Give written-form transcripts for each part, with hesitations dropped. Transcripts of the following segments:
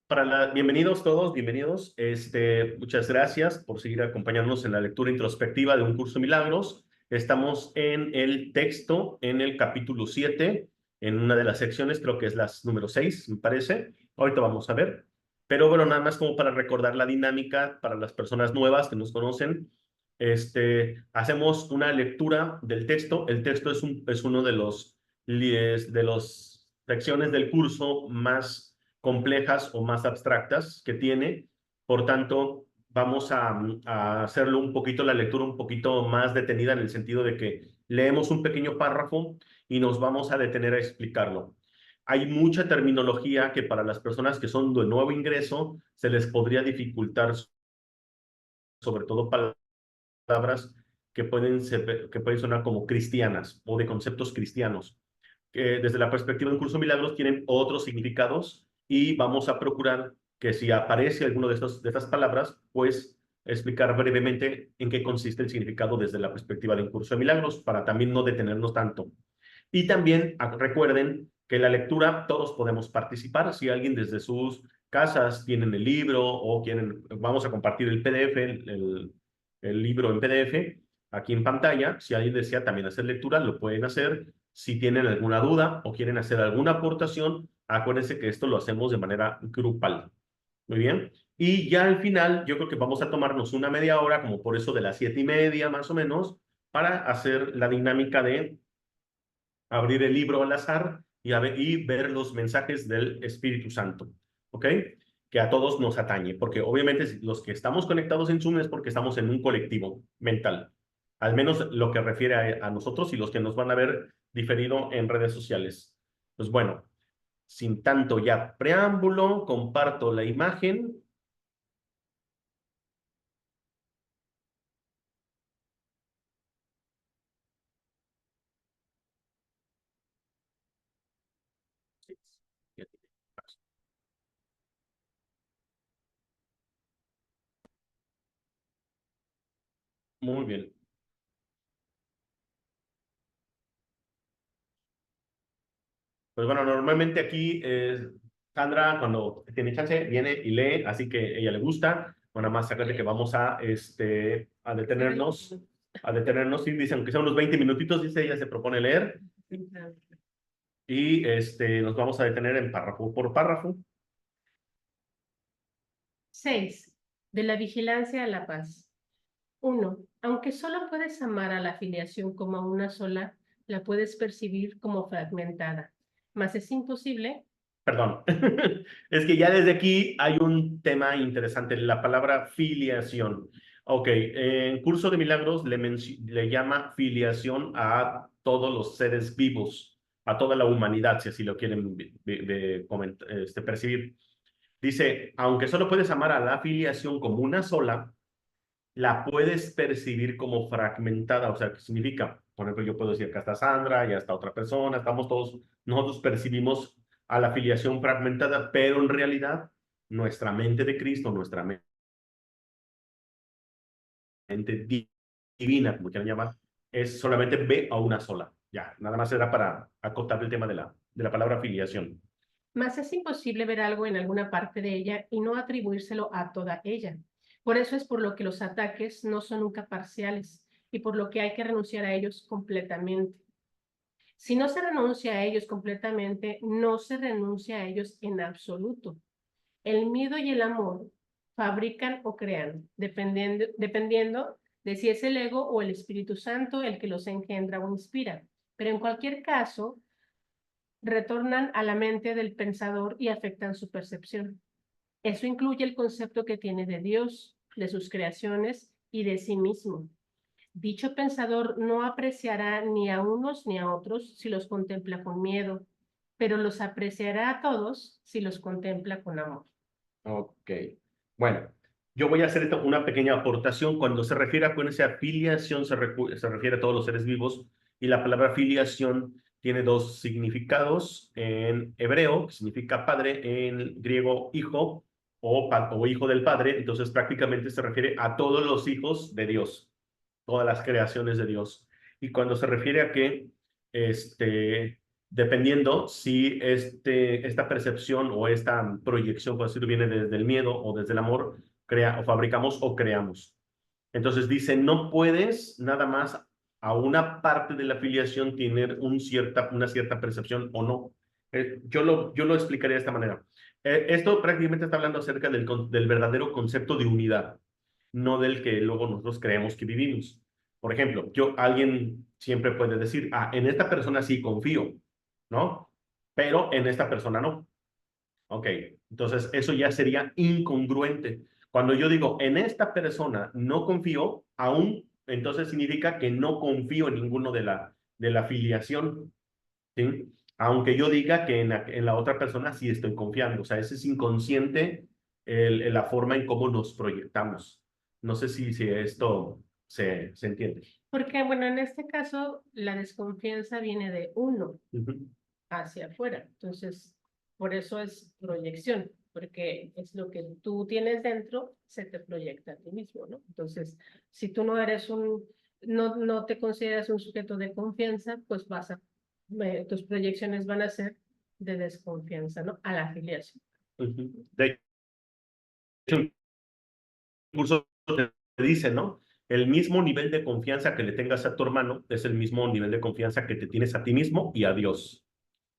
Bienvenidos todos, bienvenidos. Muchas gracias por seguir acompañándonos en la lectura introspectiva de Un Curso de Milagros. Estamos en el texto, en el capítulo 7, en una de las secciones, creo que es la número 6, me parece. Ahorita vamos a ver. Pero bueno, nada más como para recordar la dinámica para las personas nuevas que nos conocen. Hacemos una lectura del texto. El texto es uno de los secciones del curso más complejas o más abstractas que tiene. Por tanto, vamos a hacerlo un poquito, la lectura un poquito más detenida en el sentido de que leemos un pequeño párrafo y nos vamos a detener a explicarlo. Hay mucha terminología que para las personas que son de nuevo ingreso se les podría dificultar, sobre todo palabras que pueden sonar como cristianas o de conceptos cristianos, que desde la perspectiva de Un Curso de Milagros tienen otros significados y vamos a procurar que si aparece alguno de estas palabras, pues explicar brevemente en qué consiste el significado desde la perspectiva de Un Curso de Milagros, para también no detenernos tanto. Y también recuerden que en la lectura todos podemos participar. Si alguien desde sus casas tienen el libro o quieren, vamos a compartir el PDF, el libro en PDF aquí en pantalla. Si alguien desea también hacer lectura, lo pueden hacer. Si tienen alguna duda o quieren hacer alguna aportación, acuérdense que esto lo hacemos de manera grupal. Muy bien. Y ya al final, yo creo que vamos a tomarnos una media hora, como por eso de las 7:30 más o menos, para hacer la dinámica de abrir el libro al azar y ver los mensajes del Espíritu Santo. ¿Ok? Que a todos nos atañe, porque obviamente los que estamos conectados en Zoom es porque estamos en un colectivo mental, al menos lo que refiere a nosotros y los que nos van a ver diferido en redes sociales. Pues bueno, sin tanto ya preámbulo, comparto la imagen. Muy bien. Pues bueno, normalmente aquí Sandra, cuando tiene chance, viene y lee, así que a ella le gusta. Bueno, nada más sácate que vamos a detenernos, y dice, aunque sea unos 20 minutitos, dice, ella se propone leer, y nos vamos a detener en párrafo por párrafo. 6. De la vigilancia a la paz. 1. Aunque solo puedes amar a la filiación como a una sola, la puedes percibir como fragmentada. Mas es imposible. Perdón, es que ya desde aquí hay un tema interesante, la palabra filiación. Ok, en Curso de Milagros le llama filiación a todos los seres vivos, a toda la humanidad, si así lo quieren percibir. Dice, aunque solo puedes amar a la filiación como una sola, la puedes percibir como fragmentada. O sea, ¿qué significa? Por ejemplo, yo puedo decir que está Sandra, ya está otra persona, estamos todos, nosotros percibimos a la filiación fragmentada, pero en realidad nuestra mente de Cristo, nuestra mente divina, como quieran llamar, es solamente ve a una sola. Ya, nada más era para acotar el tema de la palabra filiación. Mas es imposible ver algo en alguna parte de ella y no atribuírselo a toda ella. Por eso es por lo que los ataques no son nunca parciales y por lo que hay que renunciar a ellos completamente. Si no se renuncia a ellos completamente, no se renuncia a ellos en absoluto. El miedo y el amor fabrican o crean, dependiendo de si es el ego o el Espíritu Santo el que los engendra o inspira. Pero en cualquier caso, retornan a la mente del pensador y afectan su percepción. Eso incluye el concepto que tiene de Dios, de sus creaciones y de sí mismo. Dicho pensador no apreciará ni a unos ni a otros si los contempla con miedo, pero los apreciará a todos si los contempla con amor. Ok. Bueno, yo voy a hacer una pequeña aportación. Cuando se refiere a con esa filiación, se refiere a todos los seres vivos, y la palabra filiación tiene dos significados en hebreo, que significa padre, en griego hijo o hijo del padre. Entonces prácticamente se refiere a todos los hijos de Dios, todas las creaciones de Dios. Y cuando se refiere a que este, dependiendo si esta percepción o esta proyección, por decirlo, viene desde el miedo o desde el amor, o fabricamos o creamos. Entonces dice, no puedes nada más a una parte de la afiliación tener una cierta percepción o no. Yo lo explicaría de esta manera. Esto prácticamente está hablando acerca del verdadero concepto de unidad, no del que luego nosotros creemos que vivimos. Por ejemplo, alguien siempre puede decir, en esta persona sí confío, ¿no? Pero en esta persona no. Ok, entonces eso ya sería incongruente. Cuando yo digo, en esta persona no confío, aún, entonces significa que no confío en ninguno de la afiliación, ¿sí? Aunque yo diga que en la otra persona sí estoy confiando. O sea, ese es inconsciente la forma en cómo nos proyectamos. No sé si esto se entiende. Porque, bueno, en este caso, la desconfianza viene de uno Ujú. hacia afuera. Entonces, por eso es proyección, porque es lo que tú tienes dentro, se te proyecta a ti mismo, ¿no? Entonces, si tú no eres no te consideras un sujeto de confianza, pues tus proyecciones van a ser de desconfianza, ¿no? A la afiliación. Ujú. De hecho, el curso te dice, ¿no? El mismo nivel de confianza que le tengas a tu hermano es el mismo nivel de confianza que te tienes a ti mismo y a Dios.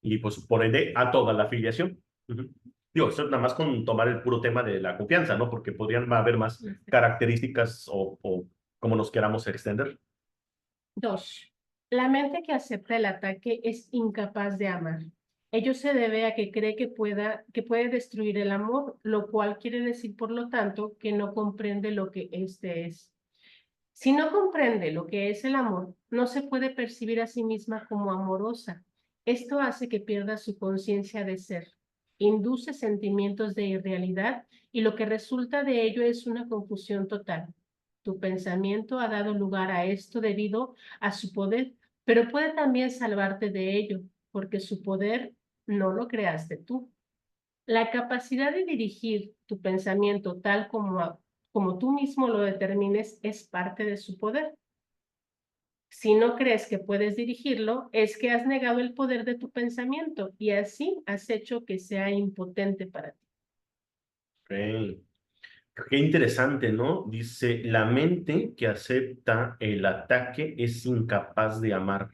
Y pues por ende a toda la afiliación. Ujú. Digo, eso es nada más con tomar el puro tema de la confianza, ¿no? Porque podrían haber más características o como nos queramos extender. 2. La mente que acepta el ataque es incapaz de amar. Ello se debe a que cree que puede destruir el amor, lo cual quiere decir, por lo tanto, que no comprende lo que éste es. Si no comprende lo que es el amor, no se puede percibir a sí misma como amorosa. Esto hace que pierda su conciencia de ser, induce sentimientos de irrealidad y lo que resulta de ello es una confusión total. Tu pensamiento ha dado lugar a esto debido a su poder, pero puede también salvarte de ello, porque su poder no lo creaste tú. La capacidad de dirigir tu pensamiento tal como tú mismo lo determines es parte de su poder. Si no crees que puedes dirigirlo, es que has negado el poder de tu pensamiento y así has hecho que sea impotente para ti. Ok. Qué interesante, ¿no? Dice, la mente que acepta el ataque es incapaz de amar.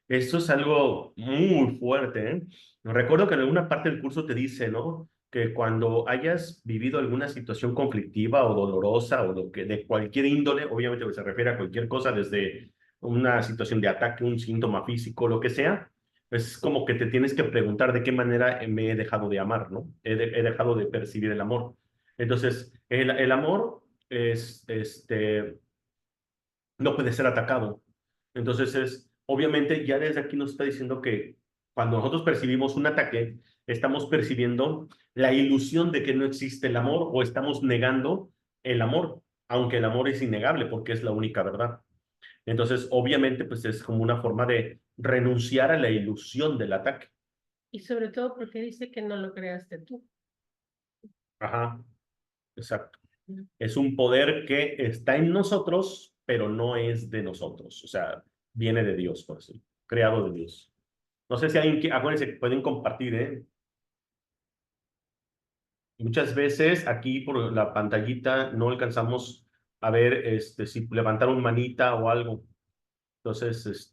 Esto es algo muy fuerte, ¿eh? Recuerdo que en alguna parte del curso te dice, ¿no? Que cuando hayas vivido alguna situación conflictiva o dolorosa o lo que de cualquier índole, obviamente se refiere a cualquier cosa, desde una situación de ataque, un síntoma físico, lo que sea, es como que te tienes que preguntar de qué manera me he dejado de amar, ¿no? He dejado de percibir el amor. Entonces, el amor no puede ser atacado. Entonces obviamente ya desde aquí nos está diciendo que cuando nosotros percibimos un ataque, estamos percibiendo la ilusión de que no existe el amor o estamos negando el amor, aunque el amor es innegable porque es la única verdad. Entonces, obviamente, pues es como una forma de renunciar a la ilusión del ataque. Y sobre todo porque dice que no lo creaste tú. Ajá, exacto. Es un poder que está en nosotros, pero no es de nosotros. O sea, viene de Dios, por así, creado de Dios. No sé si alguien, acuérdense que pueden compartir, ¿eh? Muchas veces aquí por la pantallita no alcanzamos a ver si levantaron manita o algo. Entonces,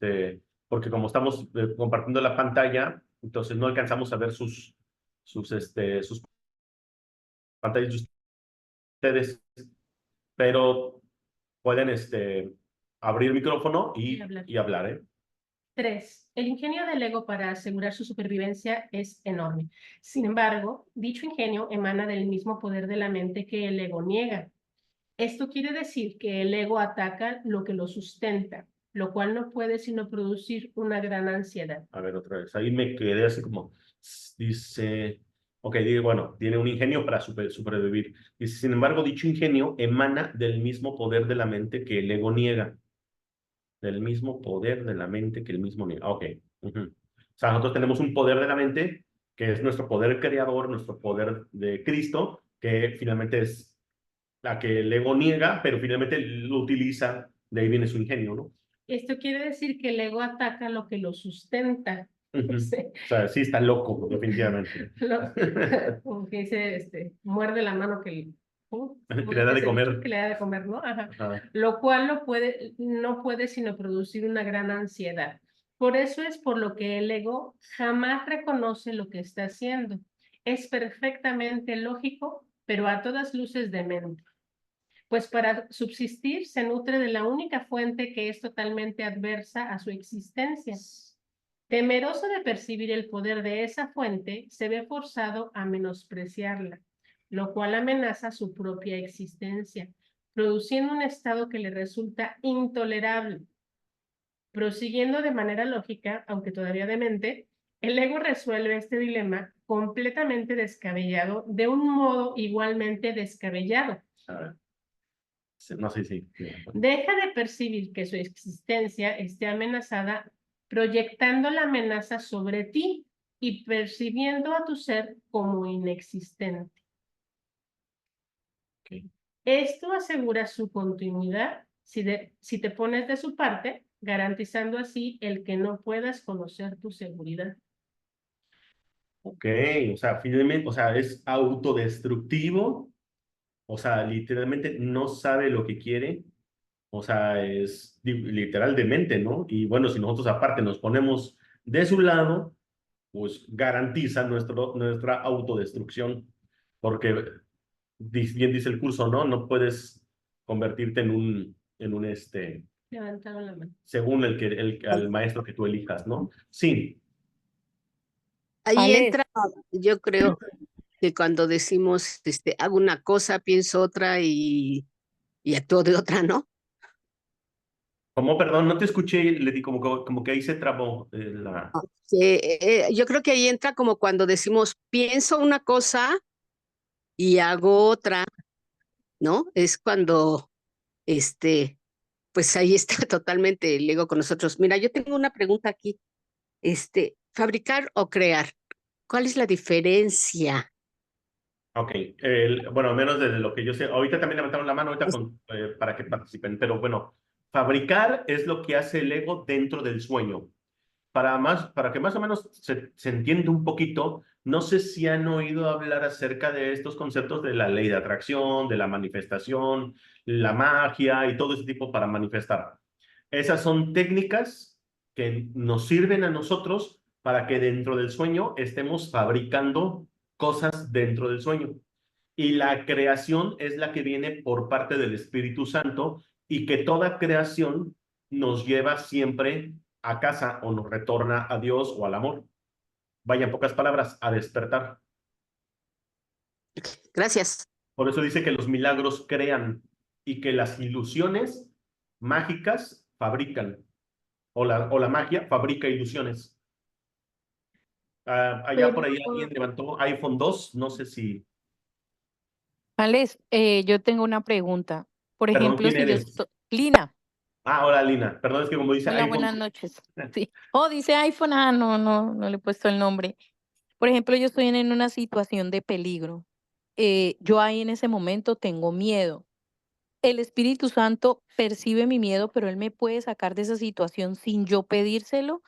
porque como estamos compartiendo la pantalla, entonces no alcanzamos a ver sus pantallas de ustedes, pero pueden abrir el micrófono Y y, hablar. y hablar, ¿eh? 3. El ingenio del ego para asegurar su supervivencia es enorme. Sin embargo, dicho ingenio emana del mismo poder de la mente que el ego niega. Esto quiere decir que el ego ataca lo que lo sustenta, lo cual no puede sino producir una gran ansiedad. A ver, otra vez. Ahí me quedé así como, dice, ok, bueno, tiene un ingenio para sobrevivir. Dice, sin embargo, dicho ingenio emana del mismo poder de la mente que el ego niega. Del mismo poder de la mente que el mismo niega. Ok. Ujú. O sea, nosotros tenemos un poder de la mente que es nuestro poder creador, nuestro poder de Cristo, que finalmente es la que el ego niega, pero finalmente lo utiliza, de ahí viene su ingenio, ¿no? Esto quiere decir que el ego ataca lo que lo sustenta, Ujú. Sí. O sea, sí está loco, definitivamente. Lo- como que dice, muerde la mano Que ¿cómo le da de dice el dicho? comer. Que le da de comer, ¿no? Ajá. Ajá. Lo cual no puede sino producir una gran ansiedad. Por eso es por lo que el ego jamás reconoce lo que está haciendo. Es perfectamente lógico, pero a todas luces demente. Pues para subsistir se nutre de la única fuente que es totalmente adversa a su existencia. Temeroso de percibir el poder de esa fuente, se ve forzado a menospreciarla, lo cual amenaza su propia existencia, produciendo un estado que le resulta intolerable. Prosiguiendo de manera lógica, aunque todavía demente, el ego resuelve este dilema completamente descabellado de un modo igualmente descabellado. A ver. No sé si. Deja de percibir que su existencia esté amenazada, proyectando la amenaza sobre ti y percibiendo a tu ser como inexistente. Okay. Esto asegura su continuidad si te pones de su parte, garantizando así el que no puedas conocer tu seguridad. Ok, o sea, finalmente, o sea, es autodestructivo, o sea, literalmente no sabe lo que quiere, o sea, es literal demente, ¿no? Y bueno, si nosotros aparte nos ponemos de su lado, pues garantiza nuestra autodestrucción, porque bien dice el curso, ¿no? No puedes convertirte en un Levantaron la mano. según al maestro que tú elijas, ¿no? Sí. Ahí Ale, entra, yo creo que cuando decimos, hago una cosa, pienso otra y actúo de otra, ¿no? Como, perdón, no te escuché, le di como que ahí se trabó la... Yo creo que ahí entra como cuando decimos, pienso una cosa y hago otra, ¿no? Es cuando, pues ahí está totalmente el ego con nosotros. Mira, yo tengo una pregunta aquí, fabricar o crear, ¿cuál es la diferencia? Ok, bueno, menos de lo que yo sé. Ahorita también levantaron la mano ahorita para que participen, pero bueno, fabricar es lo que hace el ego dentro del sueño. Para que más o menos se entienda un poquito, no sé si han oído hablar acerca de estos conceptos de la ley de atracción, de la manifestación, la magia y todo ese tipo para manifestar. Esas son técnicas que nos sirven a nosotros para que dentro del sueño estemos fabricando cosas dentro del sueño. Y la creación es la que viene por parte del Espíritu Santo y que toda creación nos lleva siempre a casa o nos retorna a Dios o al amor. Vaya, en pocas palabras, a despertar. Gracias. Por eso dice que los milagros crean y que las ilusiones mágicas fabrican, o la magia fabrica ilusiones. Allá por Pero ahí alguien levantó iPhone 2, no sé si, Alex, yo tengo una pregunta. Por perdón, ejemplo, ¿quién si yo eres? estoy... Lina, Hola Lina, perdón, es que como dice hola, iPhone. buenas noches. Sí. Oh, dice iPhone. Ah, no, no, no le he puesto el nombre. Por ejemplo, yo estoy en una situación de peligro. Yo ahí en ese momento tengo miedo. El Espíritu Santo percibe mi miedo, pero él me puede sacar de esa situación sin yo pedírselo.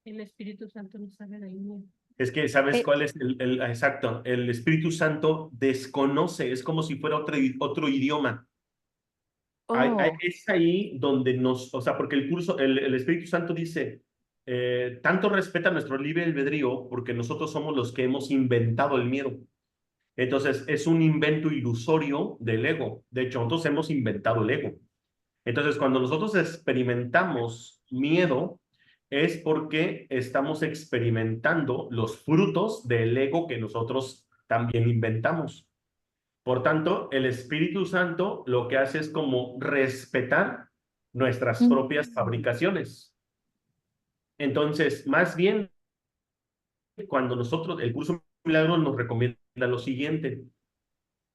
el Espíritu Santo no sabe de ahí. Es que, ¿sabes Eh, cuál es exacto? El Espíritu Santo desconoce, es como si fuera otro idioma. oh, Es ahí donde o sea, porque el Espíritu Santo dice, tanto respeta nuestro libre albedrío porque nosotros somos los que hemos inventado el miedo. Entonces, es un invento ilusorio del ego. De hecho, nosotros hemos inventado el ego. Entonces, cuando nosotros experimentamos miedo, es porque estamos experimentando los frutos del ego que nosotros también inventamos. Por tanto, el Espíritu Santo lo que hace es como respetar nuestras propias mm, fabricaciones. Entonces, más bien, cuando el curso de milagros nos recomienda lo siguiente: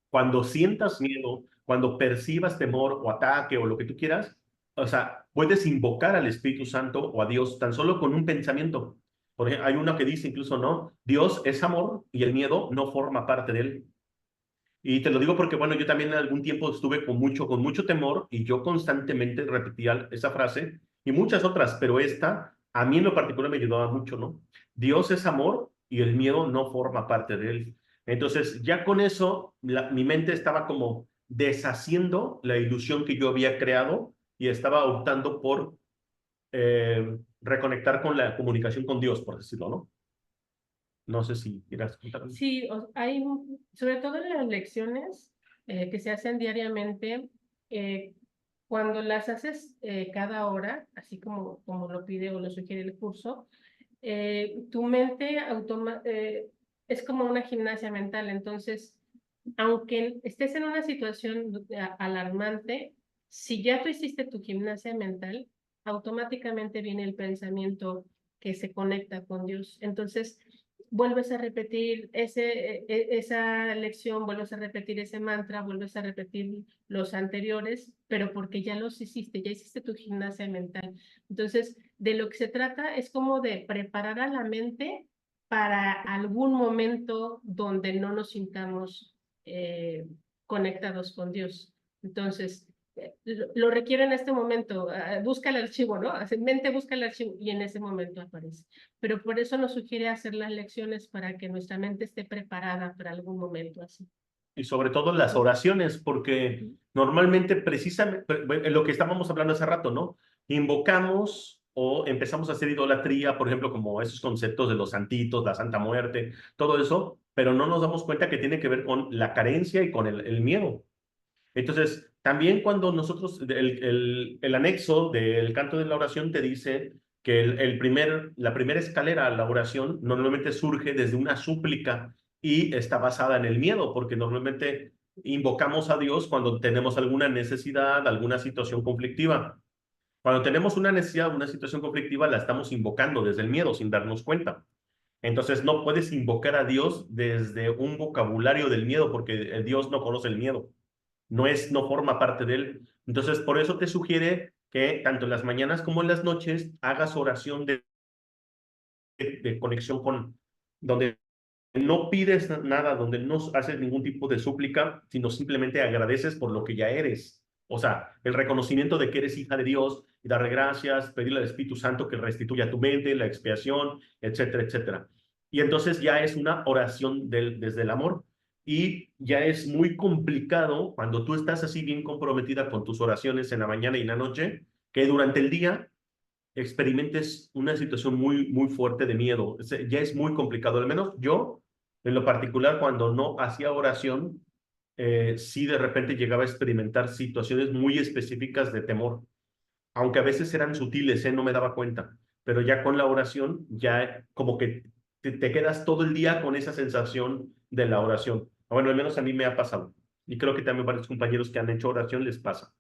cuando sientas miedo, cuando percibas temor o ataque o lo que tú quieras, o sea, puedes invocar al Espíritu Santo o a Dios tan solo con un pensamiento. Por ejemplo, hay uno que dice incluso, ¿no? Dios es amor y el miedo no forma parte de él. Y te lo digo porque, bueno, yo también en algún tiempo estuve con mucho temor y yo constantemente repetía esa frase y muchas otras, pero esta a mí en lo particular me ayudaba mucho, ¿no? Dios es amor y el miedo no forma parte de él. Entonces, ya con eso, mi mente estaba como deshaciendo la ilusión que yo había creado y estaba optando por reconectar con la comunicación con Dios, por decirlo, ¿no? No sé si quieras contarme. Sí, hay, sobre todo en las lecciones que se hacen diariamente, cuando las haces cada hora, así como lo pide o lo sugiere el curso, tu mente es como una gimnasia mental. Entonces, aunque estés en una situación alarmante, si ya tú hiciste tu gimnasia mental, automáticamente viene el pensamiento que se conecta con Dios. Entonces, vuelves a repetir esa lección, vuelves a repetir ese mantra, vuelves a repetir los anteriores, pero porque ya los hiciste, ya hiciste tu gimnasia mental. Entonces, de lo que se trata es como de preparar a la mente para algún momento donde no nos sintamos conectados con Dios. Entonces, lo requiero en este momento, busca el archivo, ¿no? Mente busca el archivo y en ese momento aparece. Pero por eso nos sugiere hacer las lecciones para que nuestra mente esté preparada para algún momento así. Y sobre todo las oraciones, porque normalmente precisamente lo que estábamos hablando hace rato, ¿no? Invocamos o empezamos a hacer idolatría, por ejemplo, como esos conceptos de los santitos, la Santa Muerte, todo eso, pero no nos damos cuenta que tiene que ver con la carencia y con el miedo. Entonces, también cuando nosotros, el anexo del canto de la oración te dice que la primera escalera a la oración normalmente surge desde una súplica y está basada en el miedo, porque normalmente invocamos a Dios cuando tenemos alguna necesidad, alguna situación conflictiva. Cuando tenemos una necesidad, una situación conflictiva, la estamos invocando desde el miedo sin darnos cuenta. Entonces, no puedes invocar a Dios desde un vocabulario del miedo, porque Dios no conoce el miedo. No forma parte de él. Entonces, por eso te sugiere que tanto en las mañanas como en las noches hagas oración de conexión donde no pides nada, donde no haces ningún tipo de súplica, sino simplemente agradeces por lo que ya eres. O sea, el reconocimiento de que eres hija de Dios y darle gracias, pedirle al Espíritu Santo que restituya tu mente, la expiación, etcétera, etcétera. Y entonces ya es una oración desde el amor. Y ya es muy complicado cuando tú estás así bien comprometida con tus oraciones en la mañana y en la noche, que durante el día experimentes una situación muy, muy fuerte de miedo. Ya es muy complicado. Al menos yo, en lo particular, cuando no hacía oración, sí de repente llegaba a experimentar situaciones muy específicas de temor, aunque a veces eran sutiles, no me daba cuenta. Pero ya con la oración, ya como que te quedas todo el día con esa sensación de la oración. Bueno, al menos a mí me ha pasado. Y creo que también varios compañeros que han hecho oración les pasa.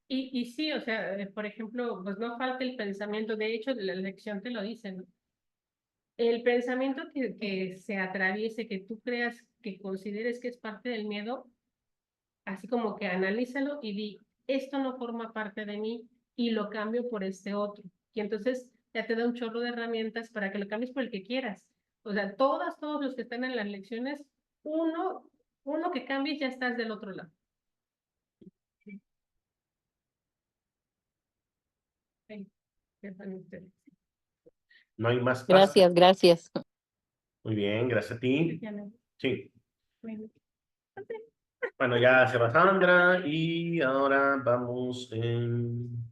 Y sí, o sea, por ejemplo, pues no falta el pensamiento, de hecho, la lección te lo dice, ¿no? El pensamiento que se atraviese, que tú creas, que consideres que es parte del miedo, así como que analízalo y di, esto no forma parte de mí y lo cambio por este otro. Y entonces ya te da un chorro de herramientas para que lo cambies por el que quieras. O sea, todos los que están en las lecciones, uno que cambies, ya estás del otro lado. Sí, sepan ustedes. No hay más pasos. Gracias, gracias. Muy bien, gracias a ti. Ya no. Sí. Bueno. Bueno, ya se va Sandra y ahora vamos en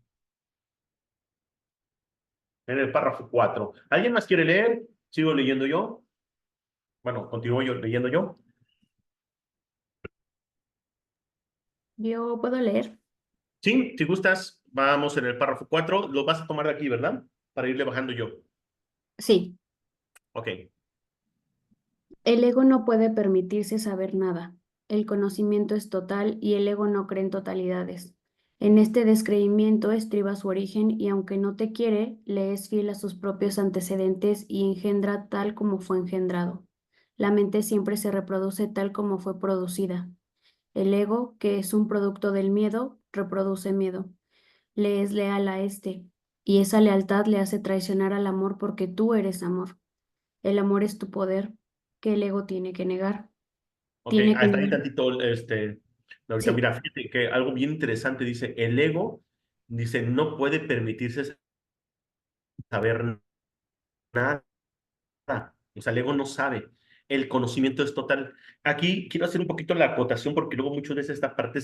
el párrafo 4. ¿Alguien más quiere leer? ¿Sigo leyendo yo? Bueno, continúo yo leyendo yo. Yo puedo leer. Sí, si gustas, vamos en el párrafo 4. Lo vas a tomar de aquí, ¿verdad? Para irle bajando yo. Sí, Ok. el ego no puede permitirse saber nada. El conocimiento es total y el ego no cree en totalidades. En este descreimiento estriba su origen y aunque no te quiere, le es fiel a sus propios antecedentes y engendra tal como fue engendrado. La mente siempre se reproduce tal como fue producida. El ego, que es un producto del miedo, reproduce miedo. Le es leal a este, y esa lealtad le hace traicionar al amor porque tú eres amor. El amor es tu poder, que el ego tiene que negar. Ok, Tiene que hasta ahí negar. tantito, ahorita Sí, mira, fíjate que algo bien interesante dice, el ego, dice, no puede permitirse saber nada. O sea, el ego no sabe. El conocimiento es total. Aquí quiero hacer un poquito la acotación porque luego muchas veces esta parte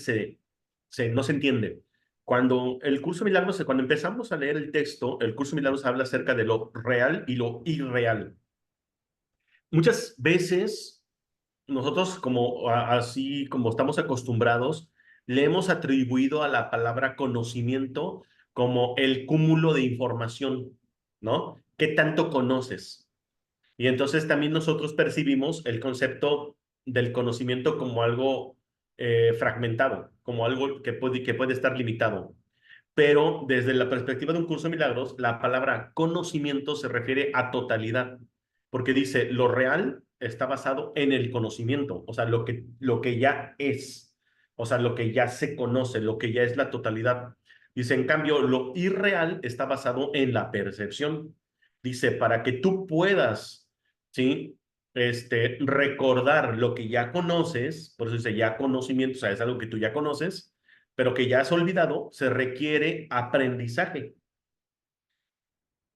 no se entiende. Cuando el curso de milagros, cuando empezamos a leer el texto, el curso de milagros habla acerca de lo real y lo irreal. Muchas veces nosotros, así como estamos acostumbrados, le hemos atribuido a la palabra conocimiento como el cúmulo de información, ¿no? ¿Qué tanto conoces? Y entonces también nosotros percibimos el concepto del conocimiento como algo fragmentado, como algo que puede estar limitado. Pero desde la perspectiva de un curso de milagros, la palabra conocimiento se refiere a totalidad, porque dice, lo real está basado en el conocimiento, o sea, lo que ya es, o sea, lo que ya se conoce, lo que ya es la totalidad. Dice, en cambio, lo irreal está basado en la percepción. Dice, para que tú puedas, ¿sí? Recordar lo que ya conoces, por eso dice ya conocimiento, o sea, es algo que tú ya conoces, pero que ya has olvidado, se requiere aprendizaje.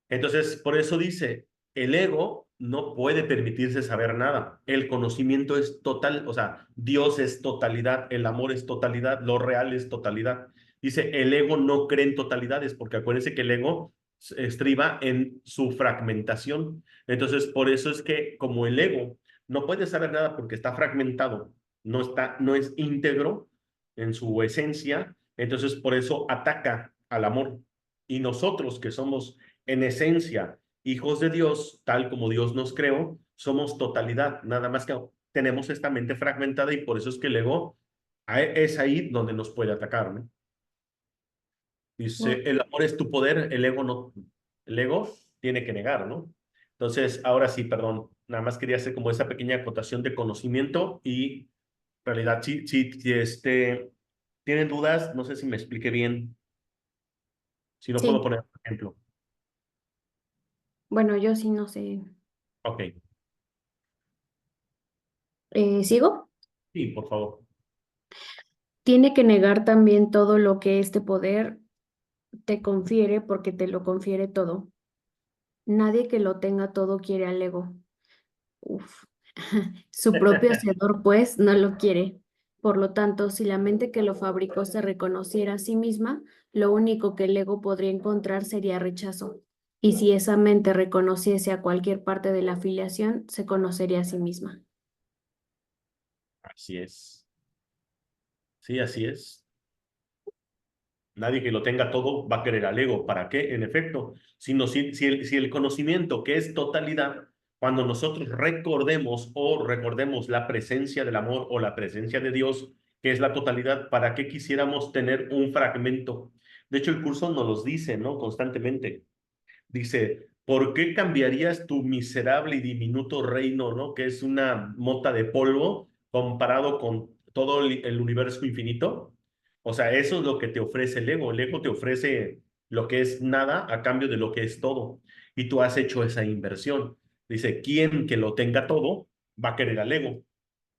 Entonces, por eso dice, el ego no puede permitirse saber nada. El conocimiento es total, o sea, Dios es totalidad, el amor es totalidad, lo real es totalidad. Dice, el ego no cree en totalidades, porque acuérdense que el ego estriba en su fragmentación. Entonces, por eso es que como el ego no puede saber nada porque está fragmentado, no es íntegro en su esencia, entonces por eso ataca al amor. Y nosotros que somos en esencia hijos de Dios, tal como Dios nos creó, somos totalidad, nada más que tenemos esta mente fragmentada y por eso es que el ego es ahí donde nos puede atacar, ¿no? Dice, No. el amor es tu poder, el ego no, el ego tiene que negar, ¿no? Entonces, ahora sí, perdón, nada más quería hacer como esa pequeña acotación de conocimiento y realidad. ¿Tienen dudas? No sé si me expliqué bien, si no puedo Sí, poner un ejemplo. bueno, yo sí no sé. Ok, ¿Sigo? sí, por favor. Tiene que negar también todo lo que este poder te confiere porque te lo confiere todo. Nadie que lo tenga todo quiere al ego. Uf. Su propio hacedor, pues, no lo quiere. Por lo tanto, si la mente que lo fabricó se reconociera a sí misma, lo único que el ego podría encontrar sería rechazo. Y si esa mente reconociese a cualquier parte de la afiliación, se conocería a sí misma. Así es. Sí, así es. Nadie que lo tenga todo va a querer al ego. ¿Para qué? En efecto, si el conocimiento que es totalidad, cuando nosotros recordemos la presencia del amor o la presencia de Dios, que es la totalidad, ¿para qué quisiéramos tener un fragmento? De hecho, el curso nos los dice, ¿no? Constantemente. Dice, ¿por qué cambiarías tu miserable y diminuto reino, ¿no? Que es una mota de polvo comparado con todo el universo infinito. O sea, eso es lo que te ofrece el ego. El ego te ofrece lo que es nada a cambio de lo que es todo. Y tú has hecho esa inversión. Dice, ¿quién que lo tenga todo va a querer al ego?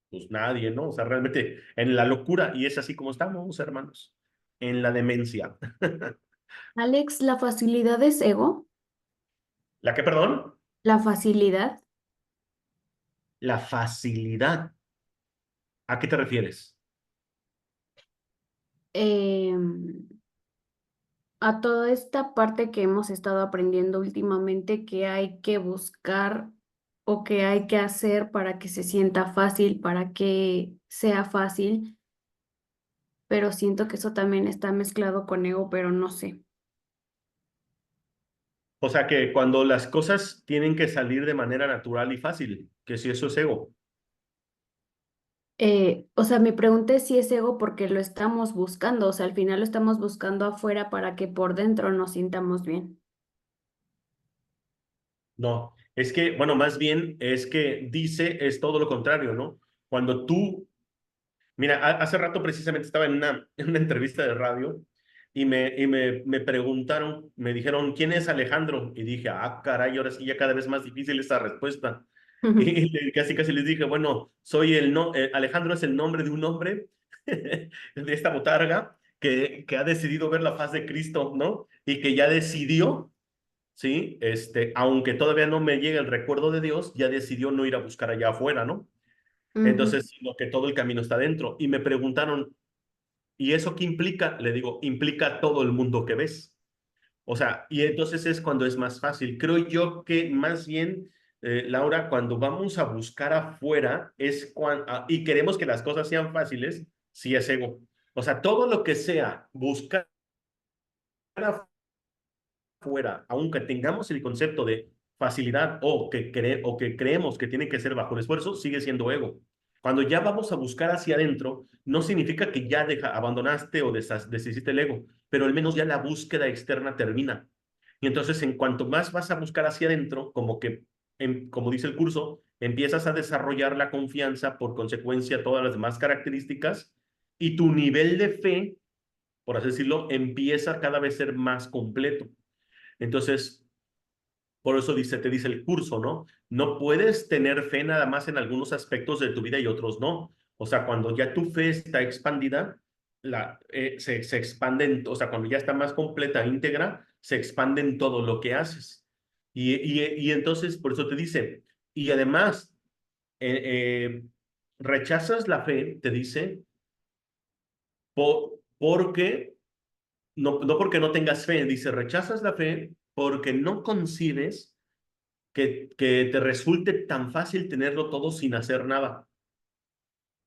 Pues nadie, ¿no? O sea, realmente en la locura, y es así como estamos, hermanos, en la demencia. Alex, ¿la facilidad es ego? ¿La qué, perdón? ¿La facilidad? La facilidad. ¿A qué te refieres? Em, a toda esta parte que hemos estado aprendiendo últimamente que hay que buscar o que hay que hacer para que se sienta fácil, para que sea fácil, pero siento que eso también está mezclado con ego, pero no sé. O sea que cuando las cosas tienen que salir de manera natural y fácil, que si eso es ego. O sea, mi pregunta es si es ego porque lo estamos buscando, o sea, al final lo estamos buscando afuera para que por dentro nos sintamos bien. No, es que, bueno, más bien es que dice es todo lo contrario, ¿no? Cuando tú, mira, hace rato precisamente estaba en una entrevista de radio y me preguntaron, me dijeron, ¿quién es Alejandro? Y dije, ah, caray, ahora sí ya cada vez más difícil esa respuesta. Y casi les dije, bueno, Alejandro es el nombre de un hombre de esta botarga que ha decidido ver la faz de Cristo, ¿no? Y que ya decidió, ¿sí? Aunque todavía no me llegue el recuerdo de Dios, ya decidió no ir a buscar allá afuera, ¿no? Ujú. Entonces, sino que todo el camino está dentro. Y me preguntaron, ¿y eso qué implica? Le digo, implica todo el mundo que ves. O sea, y entonces es cuando es más fácil. Creo yo que más bien, Laura, cuando vamos a buscar afuera es cuando, y queremos que las cosas sean fáciles, sí es ego. O sea, todo lo que sea buscar afuera, aunque tengamos el concepto de facilidad o que creemos que tiene que ser bajo el esfuerzo, sigue siendo ego. Cuando ya vamos a buscar hacia adentro, no significa que ya abandonaste o deshiciste el ego, pero al menos ya la búsqueda externa termina. Y entonces, en cuanto más vas a buscar hacia adentro, como que, como dice el curso, empiezas a desarrollar la confianza, por consecuencia, todas las demás características, y tu nivel de fe, por así decirlo, empieza cada vez a ser más completo. Entonces, por eso te dice el curso, ¿no? No puedes tener fe nada más en algunos aspectos de tu vida y otros no. O sea, cuando ya tu fe está expandida, se expande, o sea, cuando ya está más completa, íntegra, se expande en todo lo que haces. Y entonces, por eso te dice, y además, eh, eh, rechazas la fe, te dice, porque no porque no tengas fe, dice, rechazas la fe porque no concibes que te resulte tan fácil tenerlo todo sin hacer nada.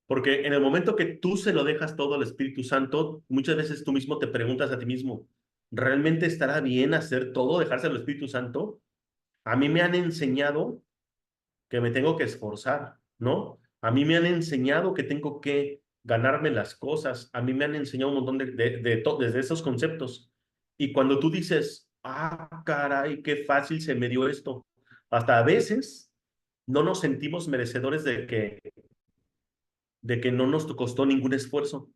Porque en el momento que tú se lo dejas todo al Espíritu Santo, muchas veces tú mismo te preguntas a ti mismo, ¿realmente estará bien hacer todo, dejarse al Espíritu Santo? A mí me han enseñado que me tengo que esforzar, ¿no? A mí me han enseñado que tengo que ganarme las cosas. A mí me han enseñado un montón desde esos conceptos. Y cuando tú dices, caray, qué fácil se me dio esto, hasta a veces no nos sentimos merecedores de que no nos costó ningún esfuerzo.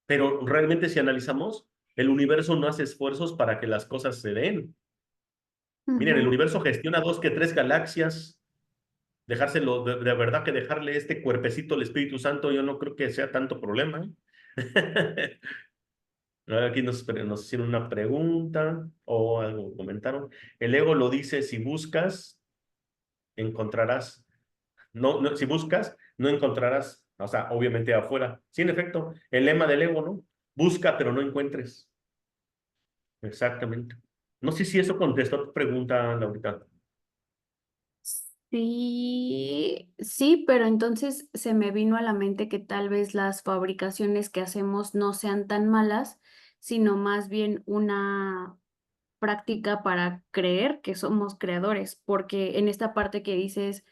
Pero realmente si analizamos, el universo no hace esfuerzos para que las cosas se den. Miren, el Ujú. universo gestiona 2 que 3 galaxias. Dejárselo, de verdad que dejarle este cuerpecito al Espíritu Santo, yo no creo que sea tanto problema, ¿eh? Aquí nos hicieron una pregunta o algo comentaron. El ego lo dice, si buscas, encontrarás. No, no, si buscas, no encontrarás. O sea, obviamente afuera. Sí, en efecto, el lema del ego, ¿no? Busca, pero no encuentres. Exactamente. No sé si eso contestó tu pregunta, Laurita. Sí, sí, pero entonces se me vino a la mente que tal vez las fabricaciones que hacemos no sean tan malas, sino más bien una práctica para creer que somos creadores, porque en esta parte que dices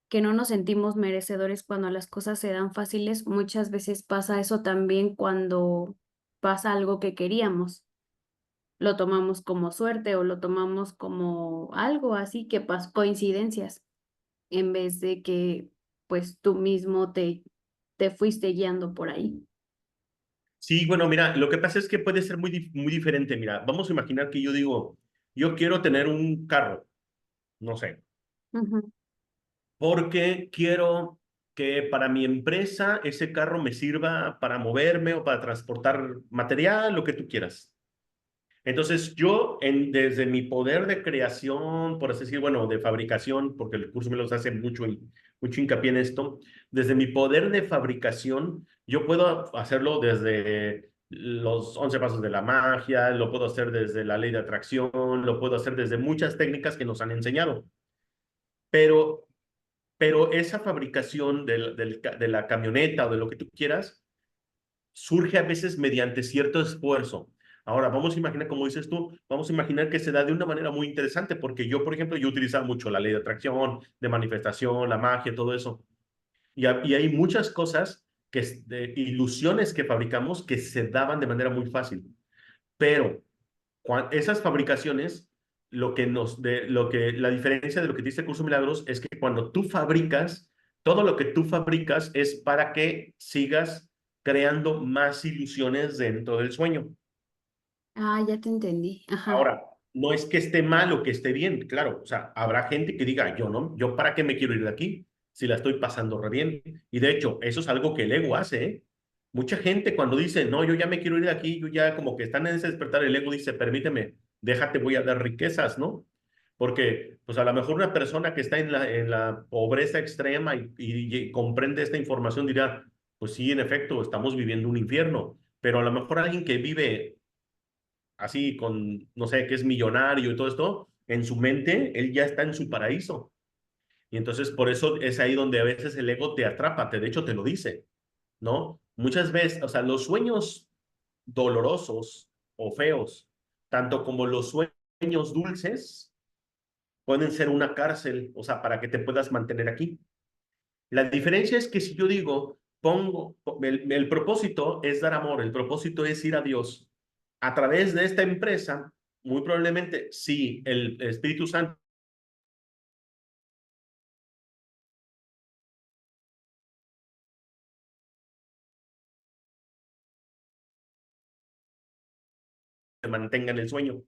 que no nos sentimos merecedores cuando las cosas se dan fáciles, muchas veces pasa eso también cuando pasa algo que queríamos. Lo tomamos como suerte o lo tomamos como algo así que pasó, coincidencias, en vez de que pues tú mismo te fuiste guiando por ahí. Sí, bueno, mira, lo que pasa es que puede ser muy diferente. Mira, vamos a imaginar que yo digo, yo quiero tener un carro, no sé, Ujú. porque quiero que para mi empresa ese carro me sirva para moverme o para transportar material, lo que tú quieras. Entonces yo, desde mi poder de creación, por así decir, bueno, de fabricación, porque el curso me los hace mucho hincapié en esto, desde mi poder de fabricación, yo puedo hacerlo desde los 11 pasos de la magia, lo puedo hacer desde la ley de atracción, lo puedo hacer desde muchas técnicas que nos han enseñado. Pero, pero esa fabricación de la camioneta o de lo que tú quieras, surge a veces mediante cierto esfuerzo. Ahora, vamos a imaginar, como dices tú, vamos a imaginar que se da de una manera muy interesante, porque yo, por ejemplo, yo utilizaba mucho la ley de atracción, de manifestación, la magia, todo eso. Y hay muchas cosas, ilusiones que fabricamos que se daban de manera muy fácil. Pero esas fabricaciones, la diferencia de lo que dice el curso de milagros es que cuando tú fabricas, todo lo que tú fabricas es para que sigas creando más ilusiones dentro del sueño. Ah, ya te entendí. Ajá. Ahora, no es que esté mal o que esté bien, claro, o sea, habrá gente que diga, yo no, yo para qué me quiero ir de aquí si la estoy pasando re bien. Y de hecho, eso es algo que el ego hace, ¿eh? Mucha gente cuando dice, no, yo ya me quiero ir de aquí, yo ya como que están en ese despertar, el ego dice, permíteme, déjate, voy a dar riquezas, ¿no? Porque, pues a lo mejor una persona que está en la pobreza extrema y comprende esta información dirá, pues sí, en efecto, estamos viviendo un infierno, pero a lo mejor alguien que vive así con, no sé, que es millonario y todo esto, en su mente, él ya está en su paraíso. Y entonces por eso es ahí donde a veces el ego te atrapa, de hecho te lo dice, ¿no? Muchas veces, o sea, los sueños dolorosos o feos, tanto como los sueños dulces, pueden ser una cárcel, o sea, para que te puedas mantener aquí. La diferencia es que si yo digo, el propósito es dar amor, el propósito es ir a Dios, a través de esta empresa, muy probablemente, si el Espíritu Santo se mantenga en el sueño.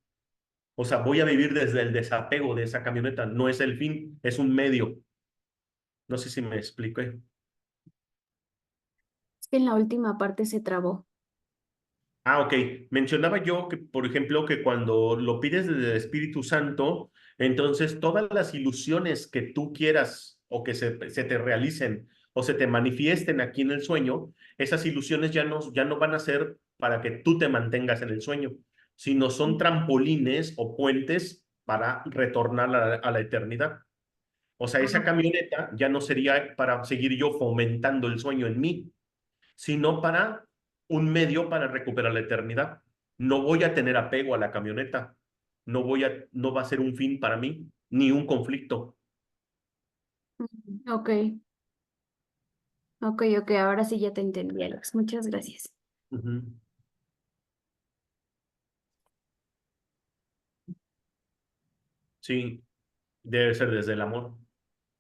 O sea, voy a vivir desde el desapego de esa camioneta, no es el fin, es un medio. No sé si me expliqué. Es que en la última parte se trabó. Ah, ok. Mencionaba yo que, por ejemplo, que cuando lo pides desde el Espíritu Santo, entonces todas las ilusiones que tú quieras o que se te realicen o se te manifiesten aquí en el sueño, esas ilusiones ya no van a ser para que tú te mantengas en el sueño, sino son trampolines o puentes para retornar a la eternidad. O sea, esa Ajá. camioneta ya no sería para seguir yo fomentando el sueño en mí, sino para un medio para recuperar la eternidad. No voy a tener apego a la camioneta, no va a ser un fin para mí, ni un conflicto. Ok, ok, ahora sí ya te entendí, Alex. Muchas gracias. Ujú. Sí, debe ser desde el amor,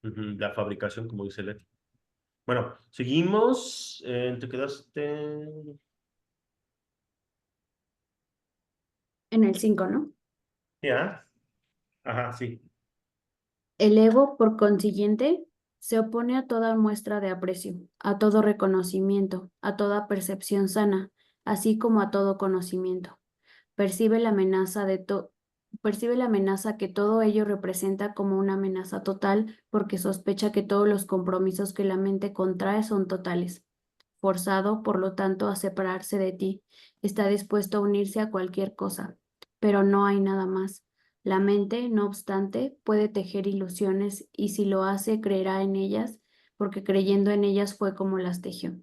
ujú, la fabricación, como dice Leti. Bueno, seguimos. Te quedaste. En el 5, ¿no? Ya. Ajá, sí. El ego, por consiguiente, se opone a toda muestra de aprecio, a todo reconocimiento, a toda percepción sana, así como a todo conocimiento. Percibe la amenaza percibe la amenaza que todo ello representa como una amenaza total porque sospecha que todos los compromisos que la mente contrae son totales. Forzado, por lo tanto, a separarse de ti, está dispuesto a unirse a cualquier cosa, pero no hay nada más. La mente, no obstante, puede tejer ilusiones y si lo hace, creerá en ellas, porque creyendo en ellas fue como las tejió.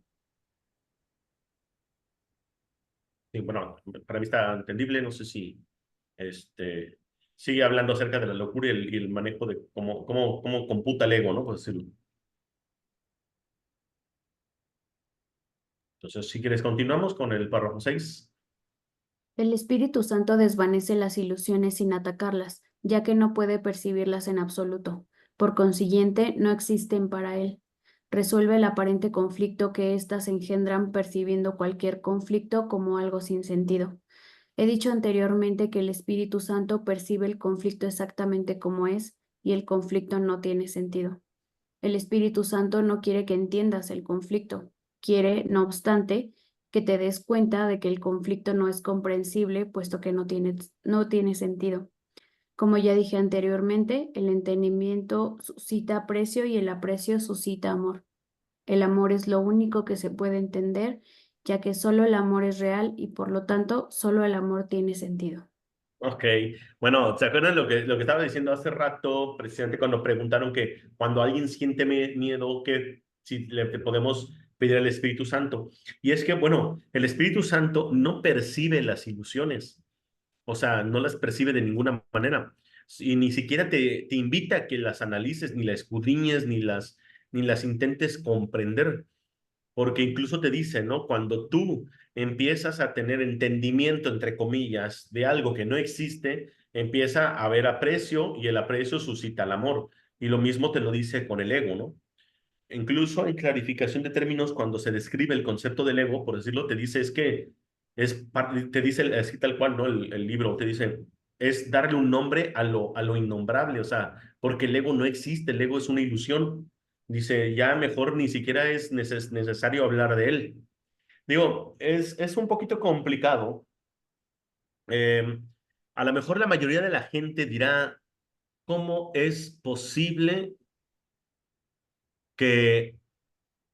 Sí, bueno, para mí está entendible. No sé si este, sigue hablando acerca de la locura y el manejo de cómo computa el ego, ¿no? Por decirlo. Entonces, si quieres, continuamos con el párrafo 6. El Espíritu Santo desvanece las ilusiones sin atacarlas, ya que no puede percibirlas en absoluto. Por consiguiente, no existen para él. Resuelve el aparente conflicto que éstas engendran percibiendo cualquier conflicto como algo sin sentido. He dicho anteriormente que el Espíritu Santo percibe el conflicto exactamente como es y el conflicto no tiene sentido. El Espíritu Santo no quiere que entiendas el conflicto, quiere, no obstante, que te des cuenta de que el conflicto no es comprensible, puesto que no tiene sentido. Como ya dije anteriormente, el entendimiento suscita aprecio y el aprecio suscita amor. El amor es lo único que se puede entender, ya que solo el amor es real y por lo tanto solo el amor tiene sentido. Ok, bueno, ¿se acuerdan lo que estaba diciendo hace rato, precisamente cuando preguntaron que cuando alguien siente miedo, que si le podemos pedir al Espíritu Santo? Y es que, bueno, el Espíritu Santo no percibe las ilusiones, o sea, no las percibe de ninguna manera, y ni siquiera te invita a que las analices, ni las escudriñes, ni las intentes comprender. Porque incluso te dice, ¿no? Cuando tú empiezas a tener entendimiento, entre comillas, de algo que no existe, empieza a haber aprecio y el aprecio suscita el amor. Y lo mismo te lo dice con el ego, ¿no? Incluso en clarificación de términos, cuando se describe el concepto del ego, por decirlo, te dice es que te dice así tal cual, ¿no? El libro te dice, es darle un nombre a lo innombrable, o sea, porque el ego no existe, el ego es una ilusión. Dice, ya mejor ni siquiera es necesario hablar de él. Digo, es un poquito complicado, eh, A lo mejor la mayoría de la gente dirá, ¿cómo es posible que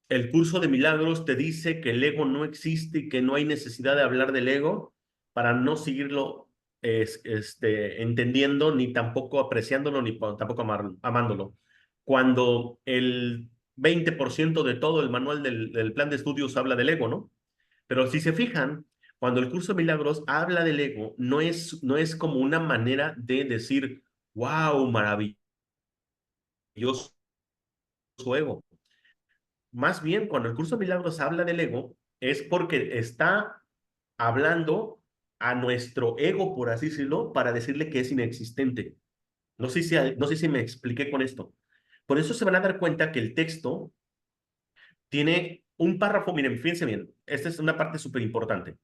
el curso de milagros te dice que el ego no existe y que no hay necesidad de hablar del ego para no seguirlo entendiendo, ni tampoco apreciándolo, ni tampoco amándolo? Cuando el 20% de todo el manual del plan de estudios habla del ego, ¿no? Pero si se fijan, cuando el curso de milagros habla del ego, no es como una manera de decir, wow, maravilloso ego. Más bien, cuando el curso de milagros habla del ego, es porque está hablando a nuestro ego, por así decirlo, para decirle que es inexistente. No sé si me expliqué con esto. Por eso se van a dar cuenta que el texto tiene un párrafo, miren, fíjense bien, esta es una parte súper importante.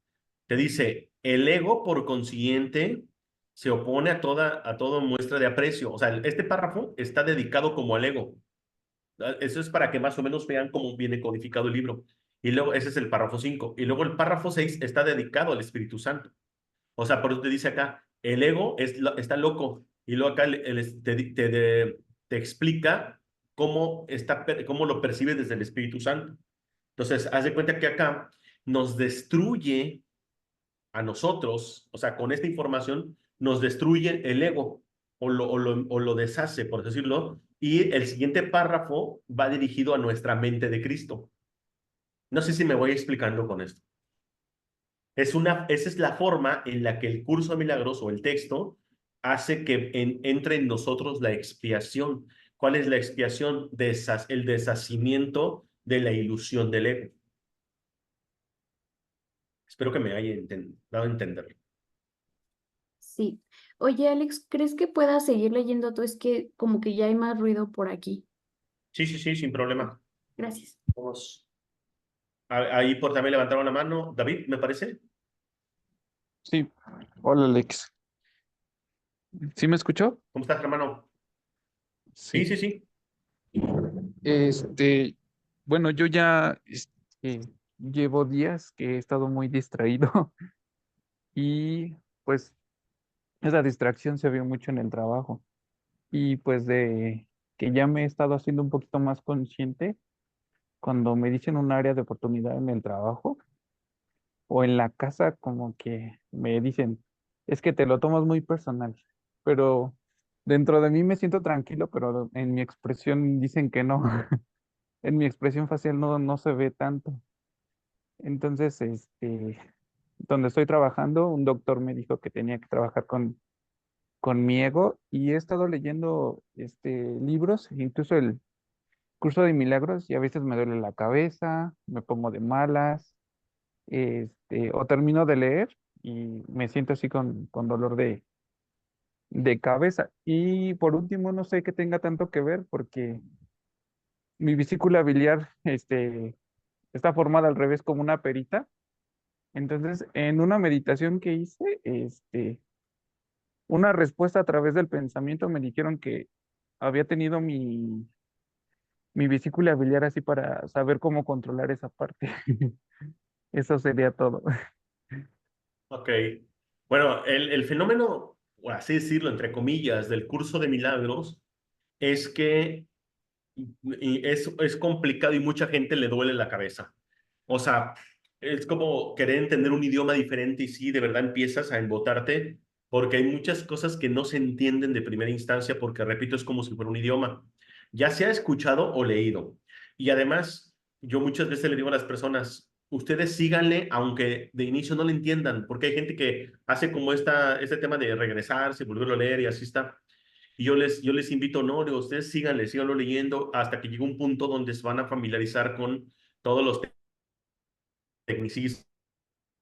Te dice, el ego, por consiguiente, se opone a toda muestra de aprecio. O sea, este párrafo está dedicado como al ego. Eso es para que más o menos vean cómo viene codificado el libro. Y luego, ese es el párrafo 5. Y luego el párrafo 6 está dedicado al Espíritu Santo. O sea, por eso te dice acá, el ego está loco. Y luego acá te explica cómo lo percibe desde el Espíritu Santo. Entonces, haz de cuenta que acá nos destruye a nosotros, o sea, con esta información, nos destruye el ego o lo deshace, por decirlo, y el siguiente párrafo va dirigido a nuestra mente de Cristo. No sé si me voy explicando con esto. Esa es la forma en la que el curso de milagros o el texto hace que entre en nosotros la expiación. ¿Cuál es la expiación? El deshacimiento de la ilusión del ego. Espero que me haya dado a entender. Sí. Oye, Alex, ¿crees que puedas seguir leyendo tú? Es que como que ya hay más ruido por aquí. Sí, sin problema. Gracias. Vamos. Ahí por también levantaron la mano. David, me parece. Sí, hola Alex. ¿Sí me escuchó? ¿Cómo estás, hermano? Sí. Sí. Este, bueno, yo ya llevo días que he estado muy distraído y pues esa distracción se vio mucho en el trabajo y pues de que ya me he estado haciendo un poquito más consciente cuando me dicen un área de oportunidad en el trabajo o en la casa, como que me dicen, es que te lo tomas muy personal, pero dentro de mí me siento tranquilo, pero en mi expresión dicen que no, en mi expresión facial no se ve tanto. Entonces, donde estoy trabajando, un doctor me dijo que tenía que trabajar con mi ego y he estado leyendo libros, incluso el curso de milagros, y a veces me duele la cabeza, me pongo de malas, o termino de leer y me siento así con dolor de cabeza. Y por último, no sé qué tenga tanto que ver porque mi vesícula biliar, está formada al revés como una perita. Entonces, en una meditación que hice, una respuesta a través del pensamiento me dijeron que había tenido mi vesícula biliar así para saber cómo controlar esa parte. Eso sería todo. Ok. Bueno, el fenómeno, o así decirlo, entre comillas, del curso de milagros es que es complicado y mucha gente le duele la cabeza. O sea, es como querer entender un idioma diferente y sí, de verdad empiezas a embotarte porque hay muchas cosas que no se entienden de primera instancia porque, repito, es como si fuera un idioma, ya sea escuchado o leído. Y además, yo muchas veces le digo a las personas, ustedes síganle aunque de inicio no le entiendan, porque hay gente que hace como este tema de regresarse, volverlo a leer y así está. Y yo les invito, no, digo, ustedes síganlo leyendo hasta que llegue un punto donde se van a familiarizar con todos los tecnicismos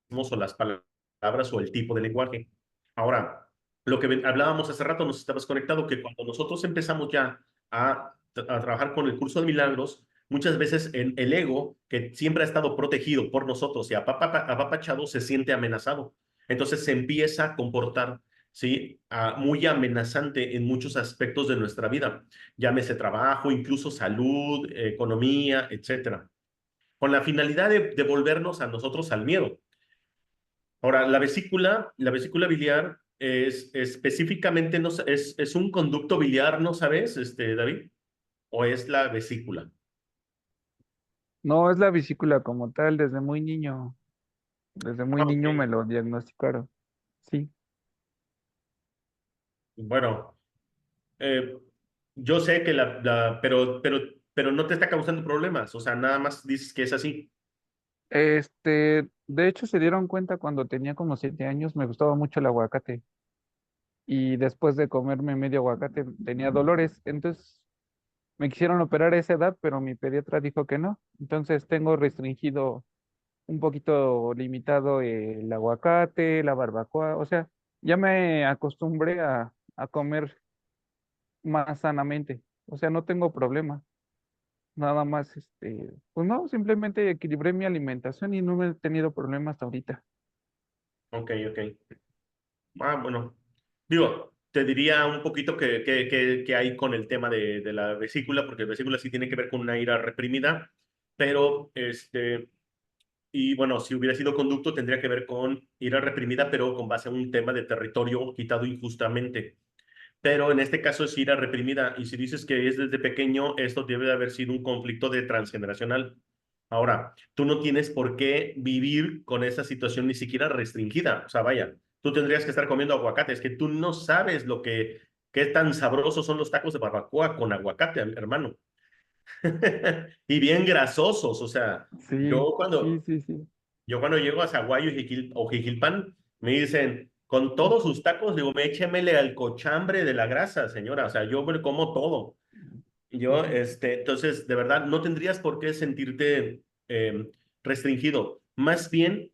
o las palabras o el tipo de lenguaje. Ahora, lo que hablábamos hace rato, nos estabas conectado, que cuando nosotros empezamos ya a trabajar con el curso de milagros, muchas veces el ego, que siempre ha estado protegido por nosotros y apapachado, se siente amenazado. Entonces se empieza a comportar, ¿sí? Muy amenazante en muchos aspectos de nuestra vida. Llámese trabajo, incluso salud, economía, etcétera. Con la finalidad de volvernos a nosotros al miedo. Ahora, la vesícula biliar específicamente, no, es un conducto biliar, ¿no sabes, David? ¿O es la vesícula? No, es la vesícula como tal, desde muy niño. Desde muy Ah, ok. niño me lo diagnosticaron. Sí. Bueno, eh, yo sé que pero no te está causando problemas, o sea, nada más dices que es así. De hecho se dieron cuenta cuando tenía como 7 años, me gustaba mucho el aguacate. Y después de comerme medio aguacate tenía dolores. Entonces me quisieron operar a esa edad, pero mi pediatra dijo que no. Entonces tengo restringido un poquito limitado el aguacate, la barbacoa. O sea, ya me acostumbré a comer más sanamente. O sea, no tengo problema. Nada más, pues no, simplemente equilibré mi alimentación y no he tenido problemas hasta ahorita. Ok, ok. Ah, bueno. Digo, te diría un poquito que hay con el tema de la vesícula, porque la vesícula sí tiene que ver con una ira reprimida, pero y bueno, si hubiera sido conducto, tendría que ver con ira reprimida, pero con base a un tema de territorio quitado injustamente. Pero en este caso es ira reprimida. Y si dices que es desde pequeño, esto debe de haber sido un conflicto de transgeneracional. Ahora, tú no tienes por qué vivir con esa situación ni siquiera restringida. O sea, vaya, tú tendrías que estar comiendo aguacate. Es que tú no sabes qué tan sabrosos son los tacos de barbacoa con aguacate, hermano. Y bien grasosos. O sea, Sí, yo sí, cuando, sí, sí. yo cuando llego a Zaguayo o Jijilpan, me dicen, con todos sus tacos, digo, échemele al cochambre de la grasa, señora. O sea, yo me como todo. Ujú. Entonces, de verdad, no tendrías por qué sentirte restringido. Más bien,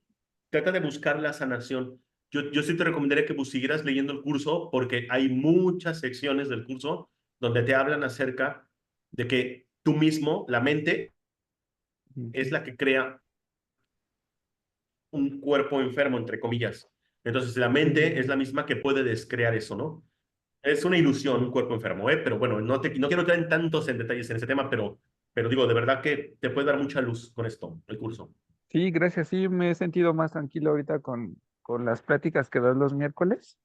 trata de buscar la sanación. Yo sí te recomendaría que siguieras leyendo el curso porque hay muchas secciones del curso donde te hablan acerca de que tú mismo, la mente, es Ujú. la que crea un cuerpo enfermo, entre comillas. Entonces, la mente es la misma que puede descrear eso, ¿no? Es una ilusión, un cuerpo enfermo, ¿eh? Pero bueno, no quiero entrar en tantos en detalles en ese tema, pero digo, de verdad que te puede dar mucha luz con esto, el curso. Sí, gracias. Sí, me he sentido más tranquilo ahorita con las pláticas que das los miércoles,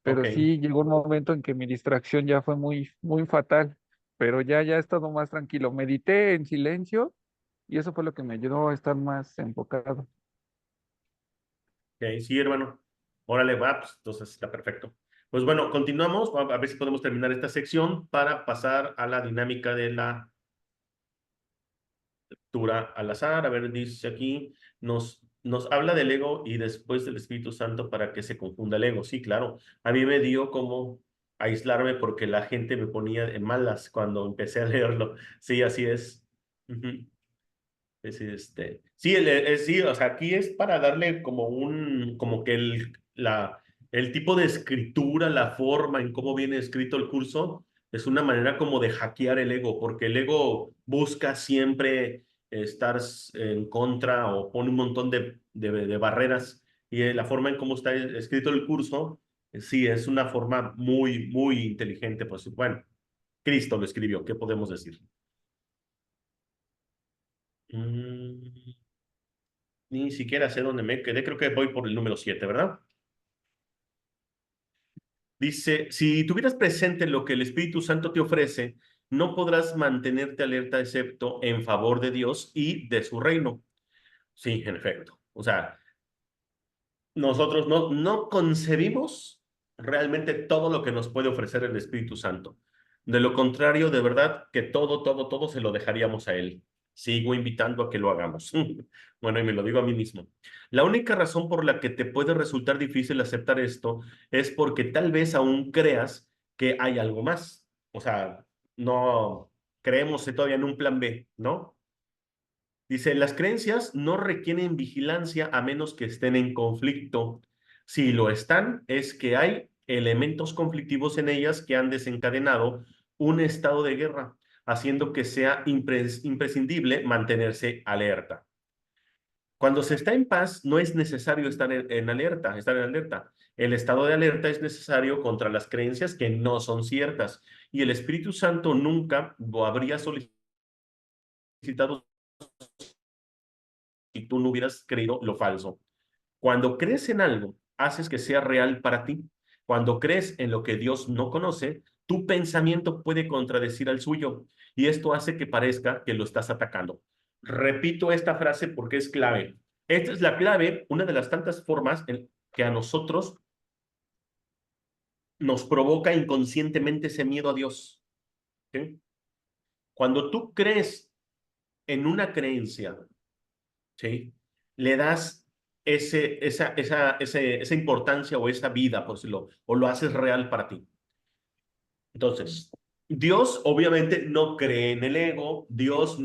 pero Ok, sí llegó un momento en que mi distracción ya fue muy, muy fatal, pero ya he estado más tranquilo. Medité en silencio y eso fue lo que me ayudó a estar más enfocado. ok, sí, hermano. Órale, va, pues entonces está perfecto. Pues bueno, continuamos, a ver si podemos terminar esta sección para pasar a la dinámica de la lectura al azar. A ver, dice aquí, nos habla del ego y después del Espíritu Santo para que se confunda el ego. Sí, claro. A mí me dio como aislarme porque la gente me ponía en malas cuando empecé a leerlo. Sí, así es. Ujú. Sí, sí, o sea, aquí es para darle como que el tipo de escritura, la forma en cómo viene escrito el curso, es una manera como de hackear el ego, porque el ego busca siempre estar en contra o pone un montón de barreras, y la forma en cómo está escrito el curso, sí, es una forma muy, muy inteligente, pues bueno, Cristo lo escribió, ¿qué podemos decir? Mm. Ni siquiera sé dónde me quedé, creo que voy por el número 7, ¿verdad? Dice, si tuvieras presente lo que el Espíritu Santo te ofrece, no podrás mantenerte alerta excepto en favor de Dios y de su reino. Sí, en efecto. O sea, nosotros no concebimos realmente todo lo que nos puede ofrecer el Espíritu Santo. De lo contrario, de verdad que todo se lo dejaríamos a Él. Sigo invitando a que lo hagamos. Bueno, y me lo digo a mí mismo. La única razón por la que te puede resultar difícil aceptar esto es porque tal vez aún creas que hay algo más. O sea, no creemos todavía en un plan B, ¿no? Dice, las creencias no requieren vigilancia a menos que estén en conflicto. Si lo están, es que hay elementos conflictivos en ellas que han desencadenado un estado de guerra, haciendo que sea imprescindible mantenerse alerta. Cuando se está en paz, no es necesario estar en alerta, estar en alerta. El estado de alerta es necesario contra las creencias que no son ciertas, y el Espíritu Santo nunca lo habría solicitado si tú no hubieras creído lo falso. Cuando crees en algo haces que sea real para ti. Cuando crees en lo que Dios no conoce, tu pensamiento puede contradecir al suyo y esto hace que parezca que lo estás atacando. Repito esta frase porque es clave. Esta es la clave, una de las tantas formas en que a nosotros nos provoca inconscientemente ese miedo a Dios. ¿Sí? Cuando tú crees en una creencia, ¿sí? Le das esa importancia o esa vida, por decirlo, o lo haces real para ti. Entonces, Dios obviamente no cree en el ego, Dios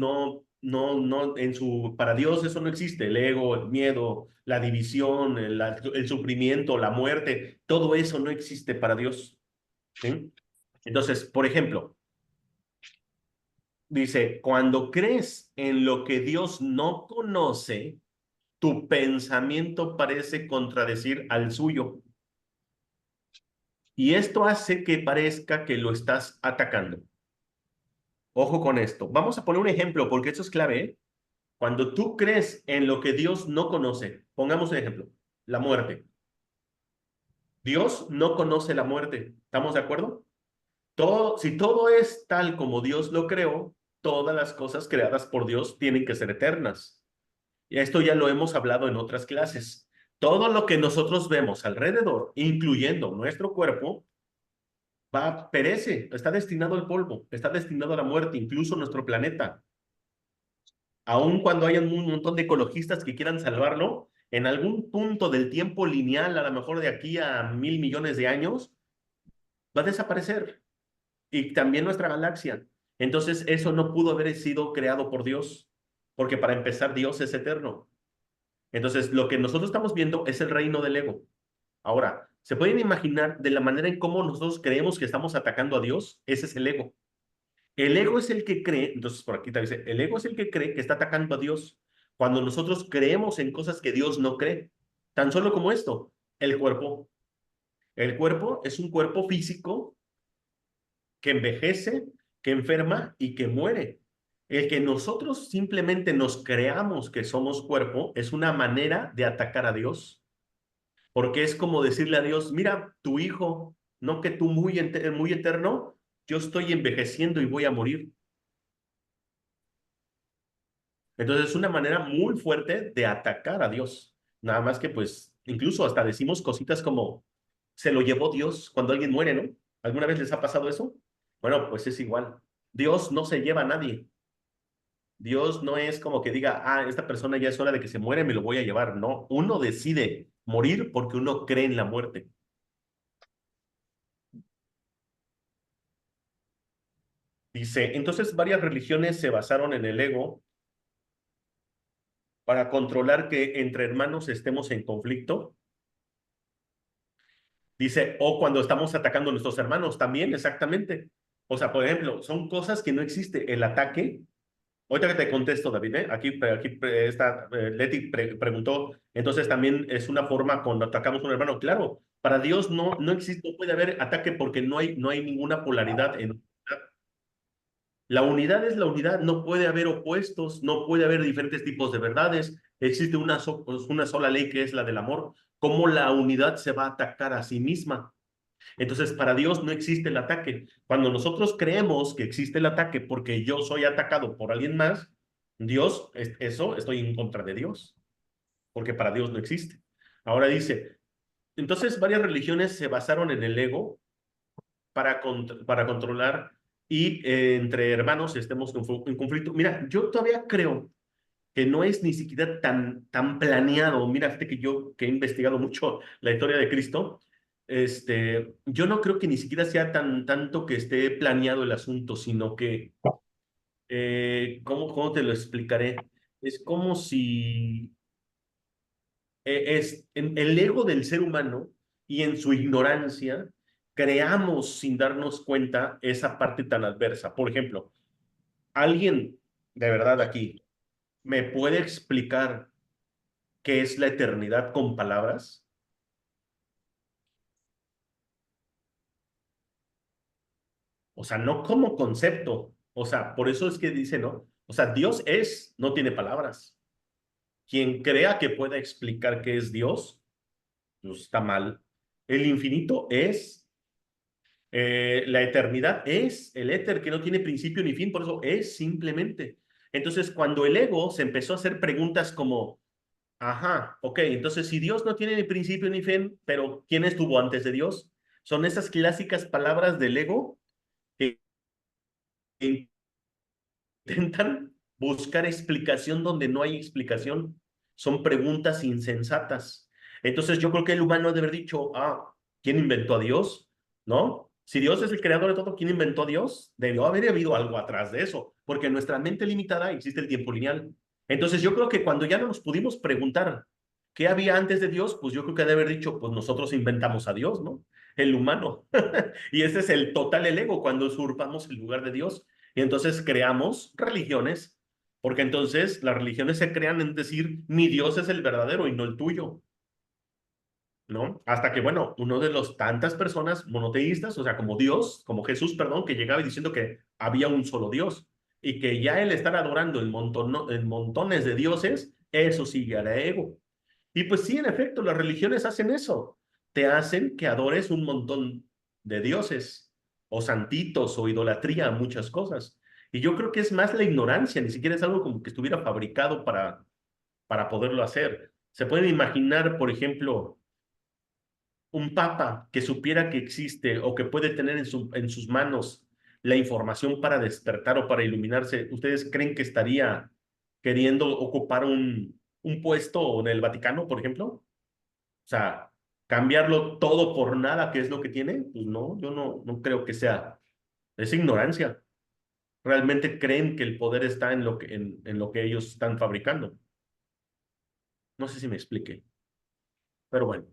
para Dios eso no existe, el ego, el miedo, la división, el sufrimiento, la muerte, todo eso no existe para Dios. ¿Sí? Entonces, por ejemplo, dice, cuando crees en lo que Dios no conoce, tu pensamiento parece contradecir al suyo. Y esto hace que parezca que lo estás atacando. Ojo con esto. Vamos a poner un ejemplo porque esto es clave, ¿eh? Cuando tú crees en lo que Dios no conoce, pongamos un ejemplo, la muerte. Dios no conoce la muerte. ¿Estamos de acuerdo? Si todo es tal como Dios lo creó, todas las cosas creadas por Dios tienen que ser eternas. Y esto ya lo hemos hablado en otras clases. Todo lo que nosotros vemos alrededor, incluyendo nuestro cuerpo, perece, está destinado al polvo, está destinado a la muerte, incluso nuestro planeta. Aun cuando haya un montón de ecologistas que quieran salvarlo, en algún punto del tiempo lineal, a lo mejor de aquí a 1.000 millones de años, va a desaparecer. Y también nuestra galaxia. Entonces, eso no pudo haber sido creado por Dios, porque para empezar, Dios es eterno. Entonces, lo que nosotros estamos viendo es el reino del ego. Ahora, ¿se pueden imaginar de la manera en cómo nosotros creemos que estamos atacando a Dios? Ese es el ego. El ego es el que cree, entonces por aquí te dice, el ego es el que cree que está atacando a Dios. Cuando nosotros creemos en cosas que Dios no cree. Tan solo como esto, el cuerpo. El cuerpo es un cuerpo físico que envejece, que enferma y que muere. El que nosotros simplemente nos creamos que somos cuerpo es una manera de atacar a Dios. Porque es como decirle a Dios, mira, tu hijo, no que tú muy eterno, yo estoy envejeciendo y voy a morir. Entonces es una manera muy fuerte de atacar a Dios. Nada más que pues, incluso hasta decimos cositas como, se lo llevó Dios cuando alguien muere, ¿no? ¿Alguna vez les ha pasado eso? Bueno, pues es igual. Dios no se lleva a nadie. Dios no es como que diga, esta persona ya es hora de que se muere, me lo voy a llevar. No, uno decide morir porque uno cree en la muerte. Dice, entonces varias religiones se basaron en el ego para controlar que entre hermanos estemos en conflicto. Dice, o cuando estamos atacando a nuestros hermanos también, exactamente. O sea, por ejemplo, son cosas que no existe. El ataque, ahorita que te contesto, David, ¿eh? Leti preguntó, entonces también es una forma cuando atacamos a un hermano. Claro, para Dios no existe, no puede haber ataque porque no hay ninguna polaridad en. La unidad es la unidad, no puede haber opuestos, no puede haber diferentes tipos de verdades, existe una sola ley que es la del amor. ¿Cómo la unidad se va a atacar a sí misma? Entonces, para Dios no existe el ataque. Cuando nosotros creemos que existe el ataque porque yo soy atacado por alguien más, Dios, eso estoy en contra de Dios, porque para Dios no existe. Ahora dice, entonces varias religiones se basaron en el ego para controlar y entre hermanos estemos en conflicto. Mira, yo todavía creo que no es ni siquiera tan planeado. Mira, fíjate que yo que he investigado mucho la historia de Cristo, yo no creo que ni siquiera sea tanto que esté planeado el asunto, sino que, ¿cómo te lo explicaré? Es como si en el ego del ser humano y en su ignorancia creamos sin darnos cuenta esa parte tan adversa. Por ejemplo, alguien de verdad aquí me puede explicar qué es la eternidad con palabras. O sea, no como concepto. O sea, por eso es que dice, ¿no? O sea, Dios no tiene palabras. Quien crea que pueda explicar qué es Dios, Pues está mal. El infinito es, la eternidad es el éter que no tiene principio ni fin, por eso es simplemente. Entonces, cuando el ego se empezó a hacer preguntas como, ajá, ok, entonces si Dios no tiene ni principio ni fin, pero ¿quién estuvo antes de Dios? Son esas clásicas palabras del ego que intentan buscar explicación donde no hay explicación. Son preguntas insensatas. Entonces yo creo que el humano debe haber dicho, ¿quién inventó a Dios? ¿No? Si Dios es el creador de todo, ¿quién inventó a Dios? Debió haber habido algo atrás de eso, porque en nuestra mente limitada existe el tiempo lineal. Entonces yo creo que cuando ya no nos pudimos preguntar qué había antes de Dios, pues yo creo que debe haber dicho, pues nosotros inventamos a Dios, ¿no? El humano. Y ese es el total el ego, cuando usurpamos el lugar de Dios. Y entonces creamos religiones, porque entonces las religiones se crean en decir, mi Dios es el verdadero y no el tuyo, ¿no? Hasta que, bueno, uno de los tantas personas monoteístas, o sea, como Dios, como Jesús, perdón, que llegaba diciendo que había un solo Dios y que ya el estar adorando en montones de dioses, eso sí ya era ego. Y pues sí, en efecto, las religiones hacen eso, te hacen que adores un montón de dioses o santitos o idolatría, muchas cosas. Y yo creo que es más la ignorancia, ni siquiera es algo como que estuviera fabricado para poderlo hacer. Se pueden imaginar, por ejemplo, un papa que supiera que existe o que puede tener en sus manos la información para despertar o para iluminarse. ¿Ustedes creen que estaría queriendo ocupar un puesto en el Vaticano, por ejemplo? O sea, cambiarlo todo por nada, ¿qué es lo que tiene? Pues no, yo no creo que sea. Es ignorancia. Realmente creen que el poder está en lo que ellos están fabricando. No sé si me explique. Pero bueno,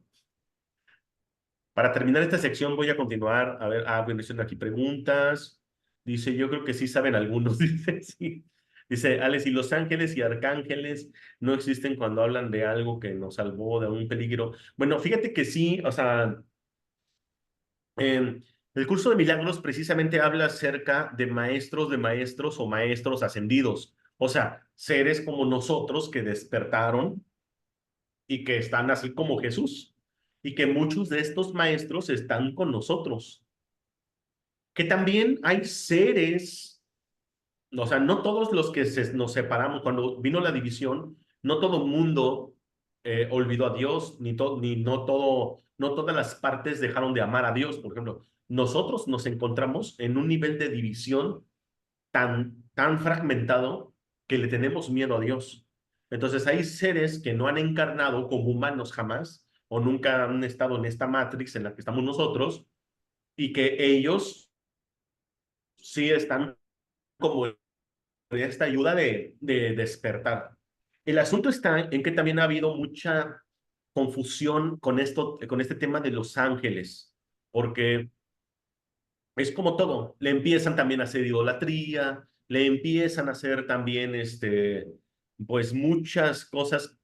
para terminar esta sección voy a continuar. A ver, bueno, hicieron aquí preguntas. Dice, yo creo que sí saben algunos. Dice, sí. Dice, Alex, ¿y los ángeles y arcángeles no existen cuando hablan de algo que nos salvó de un peligro? Bueno, fíjate que sí, o sea, el curso de milagros precisamente habla acerca de maestros o maestros ascendidos. O sea, seres como nosotros que despertaron y que están así como Jesús. Y que muchos de estos maestros están con nosotros. Que también hay seres, o sea, no todos los que nos separamos, cuando vino la división, no todo el mundo olvidó a Dios, no todas las partes dejaron de amar a Dios. Por ejemplo, nosotros nos encontramos en un nivel de división tan fragmentado que le tenemos miedo a Dios. Entonces hay seres que no han encarnado como humanos jamás o nunca han estado en esta matrix en la que estamos nosotros y que ellos sí están como en esta ayuda de despertar. El asunto está en que también ha habido mucha confusión con con este tema de los ángeles, porque es como todo, le empiezan también a hacer idolatría, le empiezan a hacer también, pues muchas cosas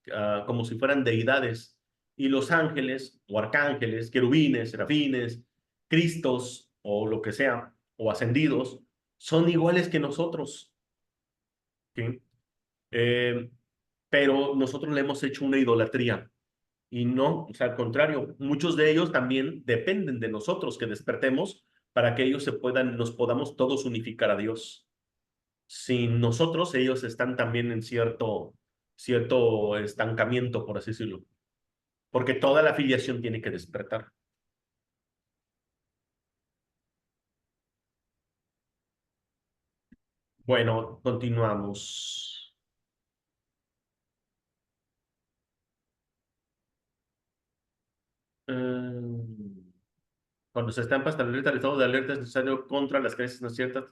como si fueran deidades. Y los ángeles o arcángeles, querubines, serafines, cristos o lo que sea, o ascendidos, son iguales que nosotros, ¿sí? Eh, pero nosotros le hemos hecho una idolatría. Y no, o sea, al contrario, muchos de ellos también dependen de nosotros que despertemos para que ellos nos podamos todos unificar a Dios. Sin nosotros, ellos están también en cierto estancamiento, por así decirlo, porque toda la afiliación tiene que despertar. Bueno, continuamos. Cuando se estampa hasta la alerta, el estado de alerta es necesario contra las creencias no ciertas,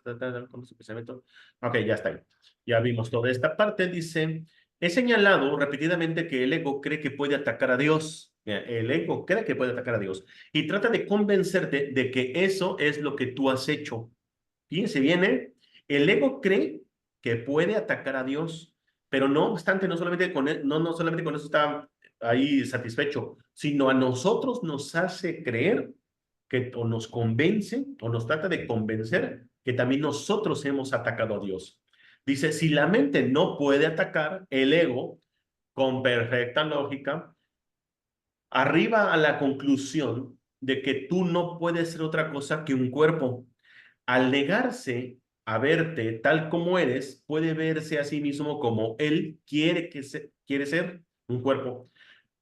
con su pensamiento. Ok, ya está ahí. Ya vimos toda esta parte. Dice, he señalado repetidamente que el ego cree que puede atacar a Dios. El ego cree que puede atacar a Dios y trata de convencerte de que eso es lo que tú has hecho. Fíjense bien, ¿eh? El ego cree que puede atacar a Dios, pero no obstante, no solamente con eso está ahí satisfecho, sino a nosotros nos hace creer que o nos convence o nos trata de convencer que también nosotros hemos atacado a Dios. Dice, si la mente no puede atacar, el ego, con perfecta lógica, arriba a la conclusión de que tú no puedes ser otra cosa que un cuerpo. Al negarse a verte tal como eres, puede verse a sí mismo como él quiere ser, un cuerpo.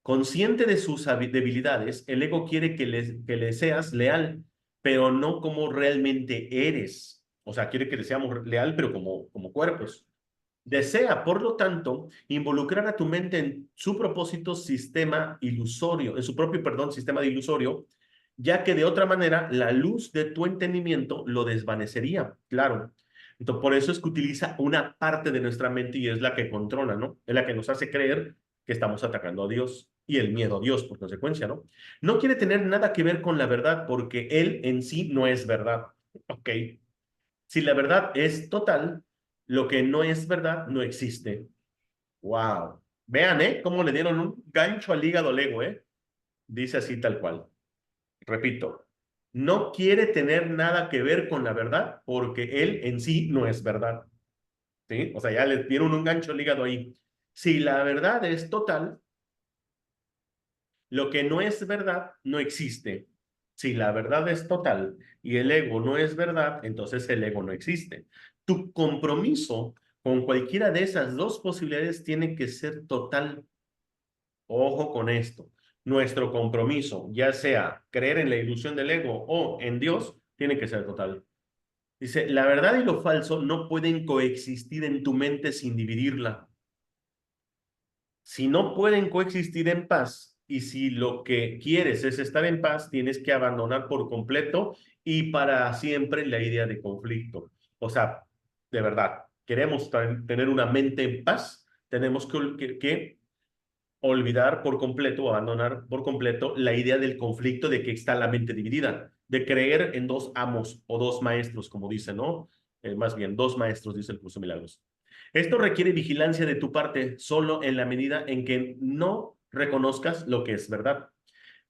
Consciente de sus debilidades, el ego quiere que le seas leal, pero no como realmente eres. O sea, quiere que le seamos leal, pero como cuerpos. Desea, por lo tanto, involucrar a tu mente en su propósito sistema ilusorio, en su propio, perdón, sistema de ilusorio, ya que de otra manera la luz de tu entendimiento lo desvanecería, claro. Entonces, por eso es que utiliza una parte de nuestra mente y es la que controla, ¿no? Es la que nos hace creer que estamos atacando a Dios y el miedo a Dios por consecuencia, ¿no? No quiere tener nada que ver con la verdad porque él en sí no es verdad, ¿ok? Si la verdad es total, lo que no es verdad no existe. Wow. Vean, ¿eh? Cómo le dieron un gancho al hígado al ego, ¿eh? Dice así tal cual. Repito, no quiere tener nada que ver con la verdad porque él en sí no es verdad. ¿Sí? O sea, ya le dieron un gancho al hígado ahí. Si la verdad es total, lo que no es verdad no existe. Si la verdad es total y el ego no es verdad, entonces el ego no existe. Tu compromiso con cualquiera de esas dos posibilidades tiene que ser total. Ojo con esto. Nuestro compromiso, ya sea creer en la ilusión del ego o en Dios, tiene que ser total. Dice, la verdad y lo falso no pueden coexistir en tu mente sin dividirla. Si no pueden coexistir en paz y si lo que quieres es estar en paz, tienes que abandonar por completo y para siempre la idea de conflicto. O sea, de verdad, queremos tener una mente en paz, tenemos que olvidar por completo o abandonar por completo la idea del conflicto de que está la mente dividida, de creer en dos amos o dos maestros, como dice, ¿no? Más bien, dos maestros, dice el curso de Milagros. Esto requiere vigilancia de tu parte solo en la medida en que no reconozcas lo que es verdad.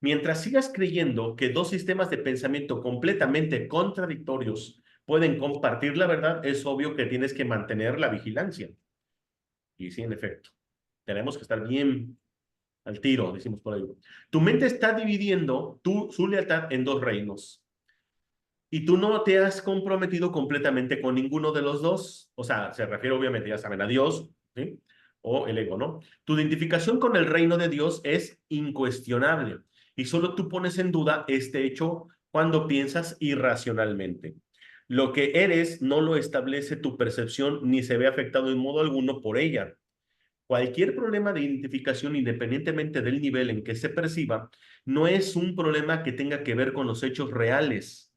Mientras sigas creyendo que dos sistemas de pensamiento completamente contradictorios pueden compartir la verdad, es obvio que tienes que mantener la vigilancia. Y sí, en efecto, tenemos que estar bien al tiro, decimos por ahí. Tu mente está dividiendo su lealtad en dos reinos y tú no te has comprometido completamente con ninguno de los dos. O sea, se refiere obviamente, ya saben, a Dios, ¿sí? O el ego, ¿no? Tu identificación con el reino de Dios es incuestionable y solo tú pones en duda este hecho cuando piensas irracionalmente. Lo que eres no lo establece tu percepción ni se ve afectado en modo alguno por ella. Cualquier problema de identificación, independientemente del nivel en que se perciba, no es un problema que tenga que ver con los hechos reales.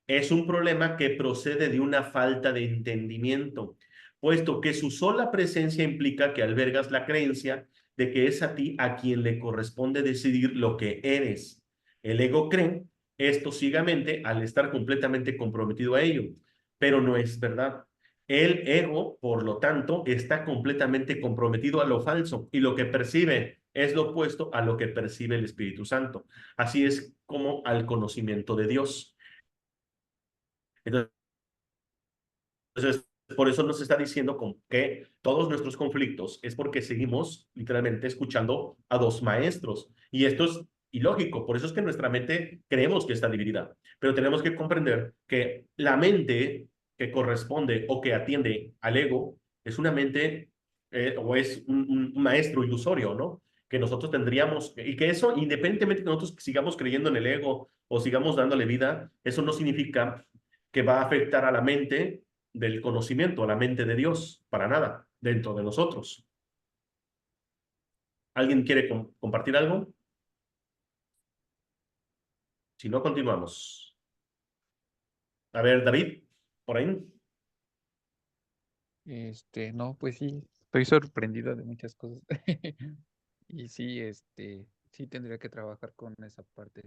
Es un problema que procede de una falta de entendimiento, puesto que su sola presencia implica que albergas la creencia de que es a ti a quien le corresponde decidir lo que eres. El ego cree esto ciegamente al estar completamente comprometido a ello, pero no es verdad. El ego, por lo tanto, está completamente comprometido a lo falso y lo que percibe es lo opuesto a lo que percibe el Espíritu Santo. Así es como al conocimiento de Dios. Entonces, por eso nos está diciendo que todos nuestros conflictos es porque seguimos literalmente escuchando a dos maestros. Y esto es ilógico, por eso es que nuestra mente creemos que está dividida. Pero tenemos que comprender que la mente que corresponde o que atiende al ego es una mente o es un maestro ilusorio, ¿no? Que nosotros tendríamos, y que eso, independientemente de que nosotros sigamos creyendo en el ego o sigamos dándole vida, eso no significa que va a afectar a la mente del conocimiento, a la mente de Dios, para nada, dentro de nosotros. ¿Alguien quiere compartir algo? Si no, continuamos. A ver, David, por ahí. No, pues sí, estoy sorprendido de muchas cosas. Y sí, sí tendría que trabajar con esa parte,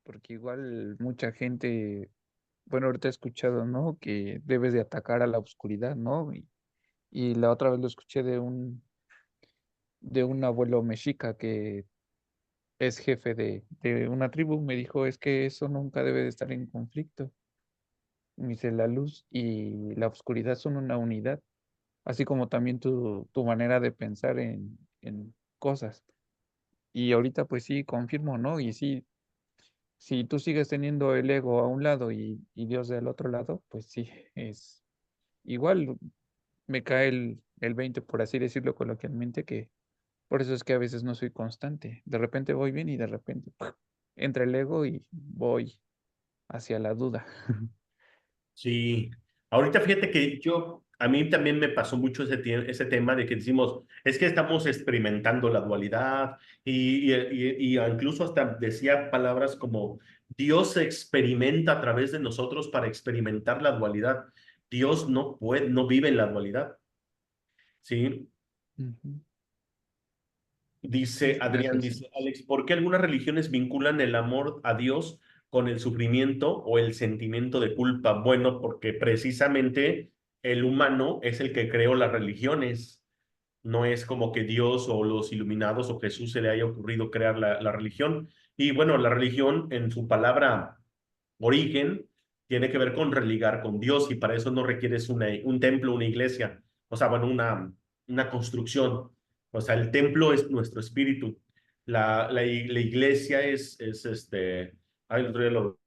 porque igual mucha gente, bueno, ahorita he escuchado, ¿no? Que debes de atacar a la oscuridad, ¿no? Y la otra vez lo escuché de un abuelo mexica que es jefe de una tribu, me dijo, es que eso nunca debe de estar en conflicto. Me dice, la luz y la oscuridad son una unidad, así como también tu manera de pensar en cosas. Y ahorita pues sí, confirmo, ¿no? Y sí, si tú sigues teniendo el ego a un lado y Dios del otro lado, pues sí, es igual me cae el 20, por así decirlo coloquialmente, que por eso es que a veces no soy constante. De repente voy bien y de repente ¡puf! Entra el ego y voy hacia la duda. Sí, ahorita fíjate que a mí también me pasó mucho ese tema de que decimos, es que estamos experimentando la dualidad y incluso hasta decía palabras como Dios se experimenta a través de nosotros para experimentar la dualidad. Dios no puede, no vive en la dualidad, ¿sí? Ujú. Dice Adrián, Gracias, dice Alex. Alex, ¿por qué algunas religiones vinculan el amor a Dios con el sufrimiento o el sentimiento de culpa? Bueno, porque precisamente el humano es el que creó las religiones. No es como que Dios o los iluminados o Jesús se le haya ocurrido crear la religión. Y bueno, la religión en su palabra origen tiene que ver con religar con Dios y para eso no requieres un templo, una iglesia, o sea, bueno, una construcción. O sea, el templo es nuestro espíritu. La iglesia el otro día lo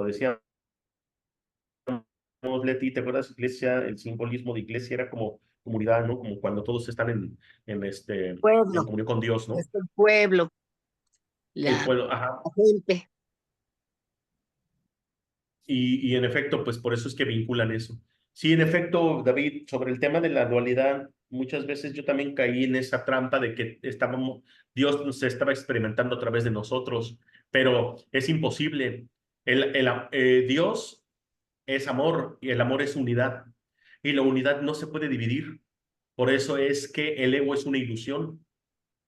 decíamos, Leti, ¿te acuerdas? Iglesia, el simbolismo de iglesia era como comunidad, ¿no? Como cuando todos están en Pueblo, comunión con Dios, es ¿no? el pueblo, El la pueblo, ajá. gente. Y en efecto, pues por eso es que vinculan eso. Sí, en efecto, David, sobre el tema de la dualidad, muchas veces yo también caí en esa trampa de que Dios nos estaba experimentando a través de nosotros, pero es imposible. Dios es amor y el amor es unidad y la unidad no se puede dividir. Por eso es que el ego es una ilusión.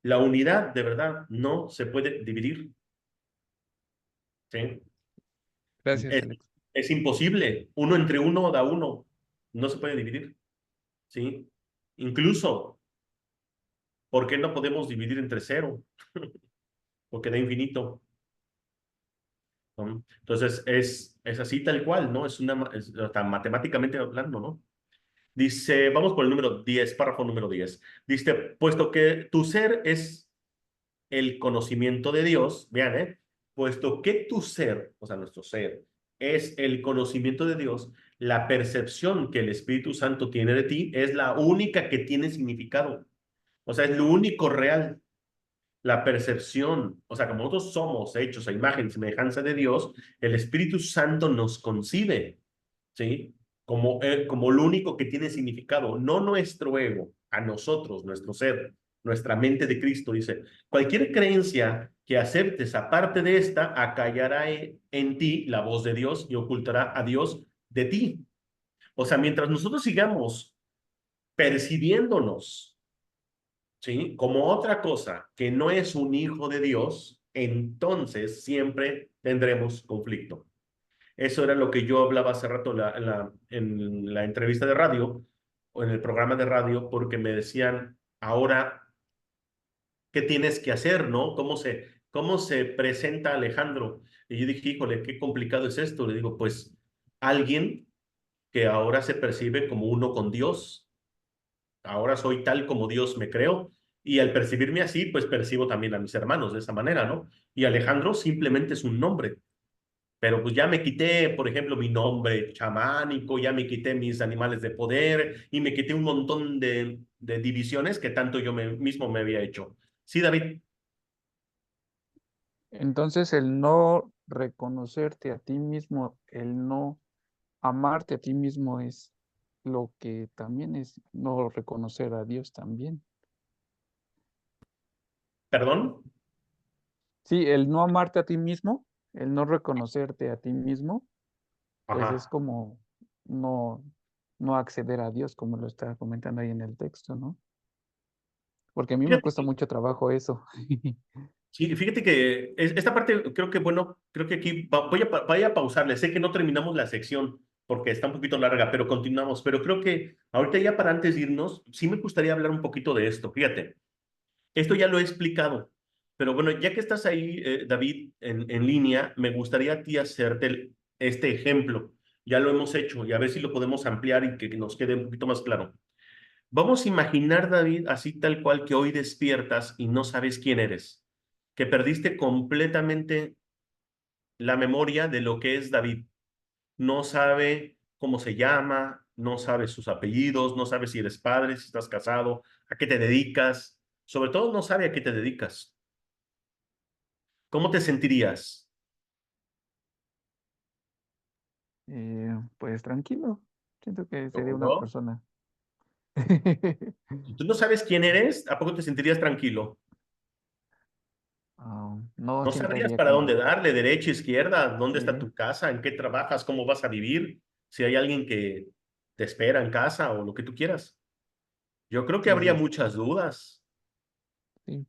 La unidad de verdad no se puede dividir. ¿Sí? Gracias, Es, Alex. es imposible. Uno entre uno da uno. No se puede dividir. ¿Sí? Incluso, ¿por qué no podemos dividir entre cero? Porque da infinito. ¿No? Entonces, es así tal cual, ¿no? Tan matemáticamente hablando, ¿no? Dice, vamos por el número 10, párrafo número 10. Dice, puesto que tu ser es el conocimiento de Dios, vean, puesto que tu ser, o sea, nuestro ser, es el conocimiento de Dios, la percepción que el Espíritu Santo tiene de ti es la única que tiene significado. O sea, es lo único real. La percepción, o sea, como nosotros somos hechos a imagen y semejanza de Dios, el Espíritu Santo nos concibe, ¿sí? Como lo único que tiene significado, no nuestro ego, a nosotros, nuestro ser, nuestra mente de Cristo, dice, cualquier creencia que aceptes aparte de esta, acallará en ti la voz de Dios y ocultará a Dios de ti. O sea, mientras nosotros sigamos percibiéndonos, ¿sí? Como otra cosa que no es un hijo de Dios, entonces siempre tendremos conflicto. Eso era lo que yo hablaba hace rato en la entrevista de radio o en el programa de radio, porque me decían, ahora, ¿qué tienes que hacer, no? ¿Cómo se presenta Alejandro? Y yo dije, híjole, qué complicado es esto. Le digo, pues alguien que ahora se percibe como uno con Dios. Ahora soy tal como Dios me creó. Y al percibirme así, pues percibo también a mis hermanos de esa manera, ¿no? Y Alejandro simplemente es un nombre. Pero pues ya me quité, por ejemplo, mi nombre chamánico, ya me quité mis animales de poder y me quité un montón de divisiones que tanto yo mismo me había hecho. Sí, David. Entonces, el no reconocerte a ti mismo, el no amarte a ti mismo es lo que también es no reconocer a Dios también. ¿Perdón? Sí, el no amarte a ti mismo, el no reconocerte a ti mismo, pues es Ajá. como no, no acceder a Dios, como lo está comentando ahí en el texto, ¿no? Porque a mí me Fíjate cuesta mucho trabajo eso. Sí, fíjate que esta parte creo que, bueno, creo que aquí voy a pausarle. Sé que no terminamos la sección porque está un poquito larga, pero continuamos. Pero creo que ahorita ya para antes de irnos, sí me gustaría hablar un poquito de esto. Fíjate, esto ya lo he explicado, pero bueno, ya que estás ahí, David, en línea, me gustaría a ti hacerte este ejemplo. Ya lo hemos hecho y a ver si lo podemos ampliar y que nos quede un poquito más claro. Vamos a imaginar, David, así tal cual que hoy despiertas y no sabes quién eres, que perdiste completamente la memoria de lo que es David. No sabe cómo se llama, no sabe sus apellidos, no sabe si eres padre, si estás casado, a qué te dedicas. Sobre todo no sabe a qué te dedicas. ¿Cómo te sentirías? Pues tranquilo. Siento que sería una ¿Seguro? persona. Si tú no sabes quién eres, ¿a poco te sentirías tranquilo? No, No siempre sabrías haría para dónde como, darle, derecha, izquierda, dónde está sí, tu casa, en qué trabajas, cómo vas a vivir, si hay alguien que te espera en casa o lo que tú quieras. Yo creo que sí, habría sí, muchas dudas. sí.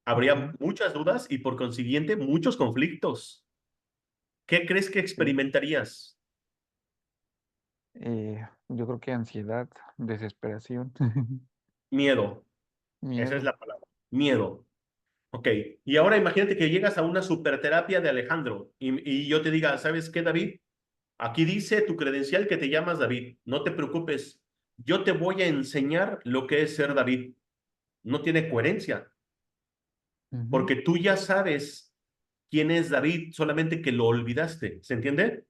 Habría Ujú. muchas dudas y por consiguiente muchos conflictos. ¿Qué crees que Sí. experimentarías? Yo creo que ansiedad, desesperación, Miedo. Esa es miedo. la palabra. Miedo. Ok. Y ahora imagínate que llegas a una superterapia de Alejandro y yo te diga, ¿sabes qué, David? Aquí dice tu credencial que te llamas David. No te preocupes. Yo te voy a enseñar lo que es ser David. No tiene coherencia, Ujú. porque tú ya sabes quién es David, solamente que lo olvidaste. ¿Se entiende?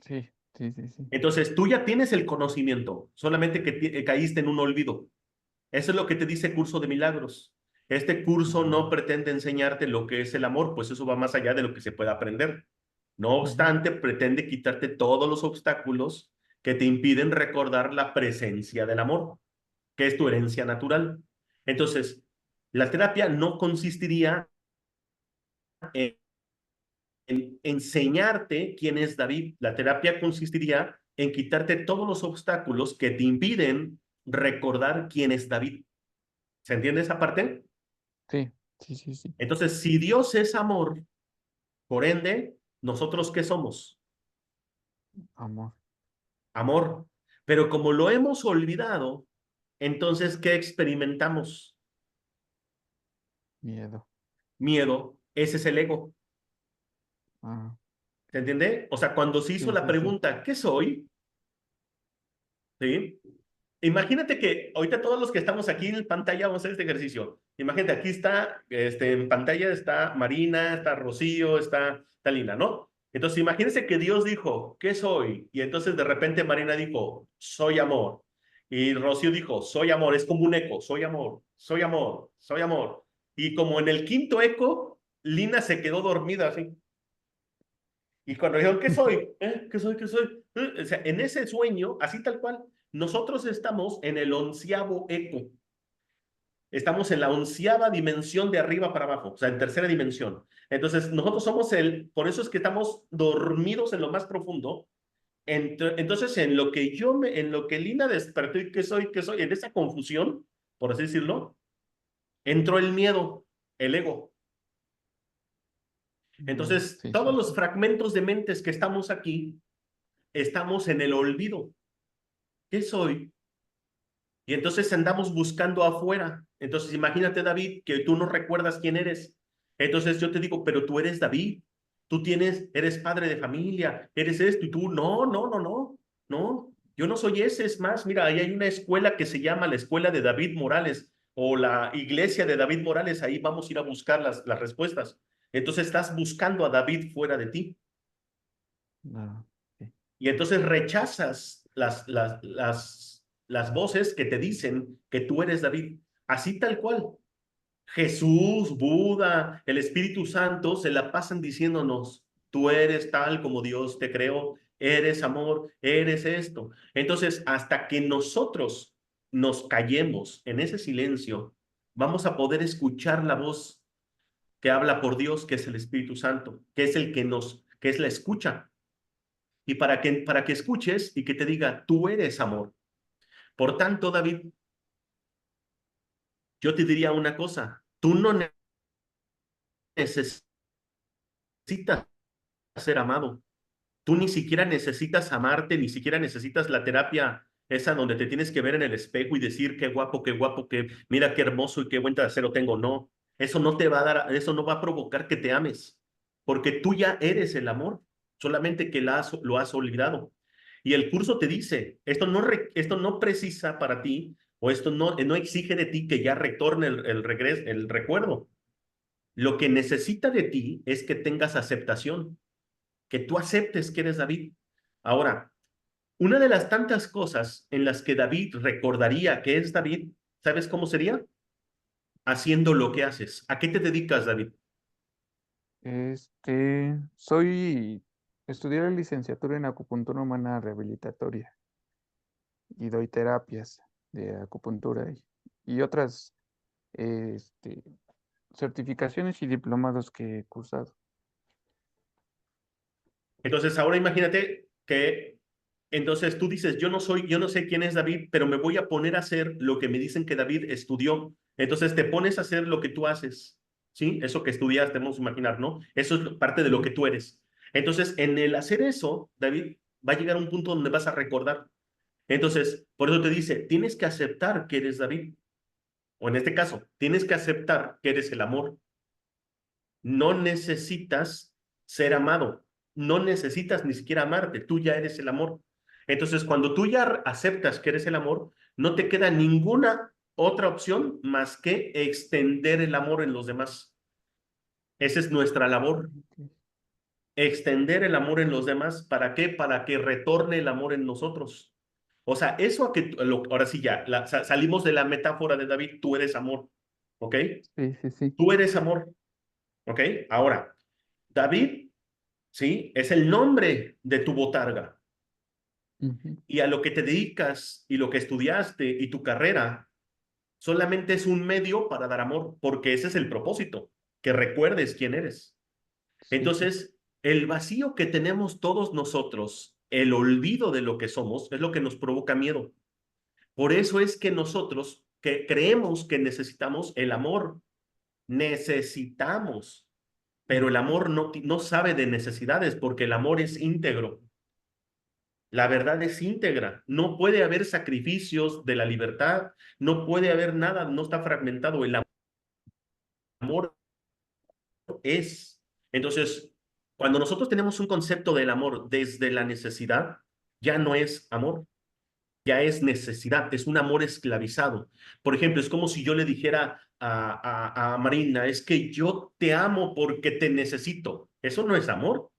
Sí, sí, sí, sí. Entonces, tú ya tienes el conocimiento, solamente que caíste en un olvido. Eso es lo que te dice Curso de Milagros. Este curso no Ah, pretende enseñarte lo que es el amor, pues eso va más allá de lo que se puede aprender. No ujú. obstante, pretende quitarte todos los obstáculos que te impiden recordar la presencia del amor, que es tu herencia natural. Entonces, la terapia no consistiría en enseñarte quién es David. La terapia consistiría en quitarte todos los obstáculos que te impiden recordar quién es David. ¿Se entiende esa parte? Sí, sí, sí, sí. Entonces, si Dios es amor, por ende, ¿nosotros qué somos? Amor, Amor. Pero como lo hemos olvidado, entonces, ¿qué experimentamos? miedo. Miedo. Ese es el ego. Ah, ¿Se entiende? O sea, cuando se hizo sí, la sí, sí. pregunta, ¿qué soy? ¿Sí? Imagínate que ahorita todos los que estamos aquí en pantalla vamos a hacer este ejercicio. Imagínate, aquí está, en pantalla está Marina, está Rocío, está Lina, ¿no? Entonces, imagínense que Dios dijo, ¿qué soy? Y entonces de repente Marina dijo, soy amor. Y Rocío dijo, soy amor. Es como un eco, soy amor, soy amor, soy amor. Y como en el quinto eco, Lina se quedó dormida así. Y cuando dijeron, ¿qué soy? ¿Qué soy? ¿Qué soy? O sea, en ese sueño, así tal cual, nosotros estamos en el 11º eco. Estamos en la 11ª dimensión de arriba para abajo, o sea, en tercera dimensión. Entonces, nosotros somos por eso es que estamos dormidos en lo más profundo. Entonces, en lo que Lina despertó y qué soy, en esa confusión, por así decirlo, entró el miedo, el ego. Miedo. Entonces, Sí, todos sí, los sí. fragmentos de mentes que estamos aquí, estamos en el olvido. ¿Qué soy? Y entonces andamos buscando afuera. Entonces imagínate, David, que tú no recuerdas quién eres. Entonces yo te digo, pero tú eres David. Eres padre de familia, eres esto y tú, no, no, no, no, no. Yo no soy ese. Es más, mira, ahí hay una escuela que se llama la Escuela de David Morales o la Iglesia de David Morales. Ahí vamos a ir a buscar las respuestas. Entonces estás buscando a David fuera de ti. No, sí. Y entonces rechazas las voces que te dicen que tú eres David. Así tal cual. Jesús, Buda, el Espíritu Santo se la pasan diciéndonos, tú eres tal como Dios te creó, eres amor, eres esto. Entonces, hasta que nosotros nos callemos en ese silencio, vamos a poder escuchar la voz que habla por Dios, que es el Espíritu Santo, que es que es la escucha. Y para que escuches y que te diga, tú eres amor. Por tanto, David, yo te diría una cosa, tú no necesitas ser amado, tú ni siquiera necesitas amarte, ni siquiera necesitas la terapia esa donde te tienes que ver en el espejo y decir qué guapo, que mira qué hermoso y qué buen trasero tengo. No, eso no te va a dar, eso no va a provocar que te ames, porque tú ya eres el amor, solamente que lo has olvidado. Y el curso te dice, esto no precisa para ti, o esto no exige de ti que ya retorne el recuerdo. Lo que necesita de ti es que tengas aceptación, que tú aceptes que eres David. Ahora, una de las tantas cosas en las que David recordaría que es David, ¿sabes cómo sería? Haciendo lo que haces. ¿A qué te dedicas, David? Estudié la licenciatura en acupuntura humana rehabilitatoria y doy terapias de acupuntura y otras certificaciones y diplomados que he cursado. Entonces, ahora imagínate que entonces tú dices, yo no sé quién es David, pero me voy a poner a hacer lo que me dicen que David estudió. Entonces te pones a hacer lo que tú haces, ¿sí? Eso que estudias, debemos imaginar, ¿no? Eso es parte de lo que tú eres. Entonces, en el hacer eso, David, va a llegar a un punto donde vas a recordar. Entonces, por eso te dice, tienes que aceptar que eres David. O en este caso, tienes que aceptar que eres el amor. No necesitas ser amado, no necesitas ni siquiera amarte, tú ya eres el amor. Entonces, cuando tú ya aceptas que eres el amor, no te queda ninguna otra opción más que extender el amor en los demás. Esa es nuestra labor, extender el amor en los demás. ¿Para qué? Para que retorne el amor en nosotros. O sea, eso ahora sí ya, salimos de la metáfora de David, tú eres amor, ¿ok? Sí. Tú eres amor, ¿ok? Ahora, David, ¿sí? Es el nombre de tu botarga. Y a lo que te dedicas y lo que estudiaste y tu carrera solamente es un medio para dar amor, porque ese es el propósito, que recuerdes quién eres. Sí. Entonces, el vacío que tenemos todos nosotros, el olvido de lo que somos, es lo que nos provoca miedo. Por eso es que nosotros que creemos que necesitamos el amor, necesitamos, pero el amor no sabe de necesidades porque el amor es íntegro. La verdad es íntegra. No puede haber sacrificios de la libertad, no puede haber nada, no está fragmentado. El amor es. Entonces, cuando nosotros tenemos un concepto del amor desde la necesidad, ya no es amor, ya es necesidad, es un amor esclavizado. Por ejemplo, es como si yo le dijera a Marina, es que yo te amo porque te necesito. Eso no es amor.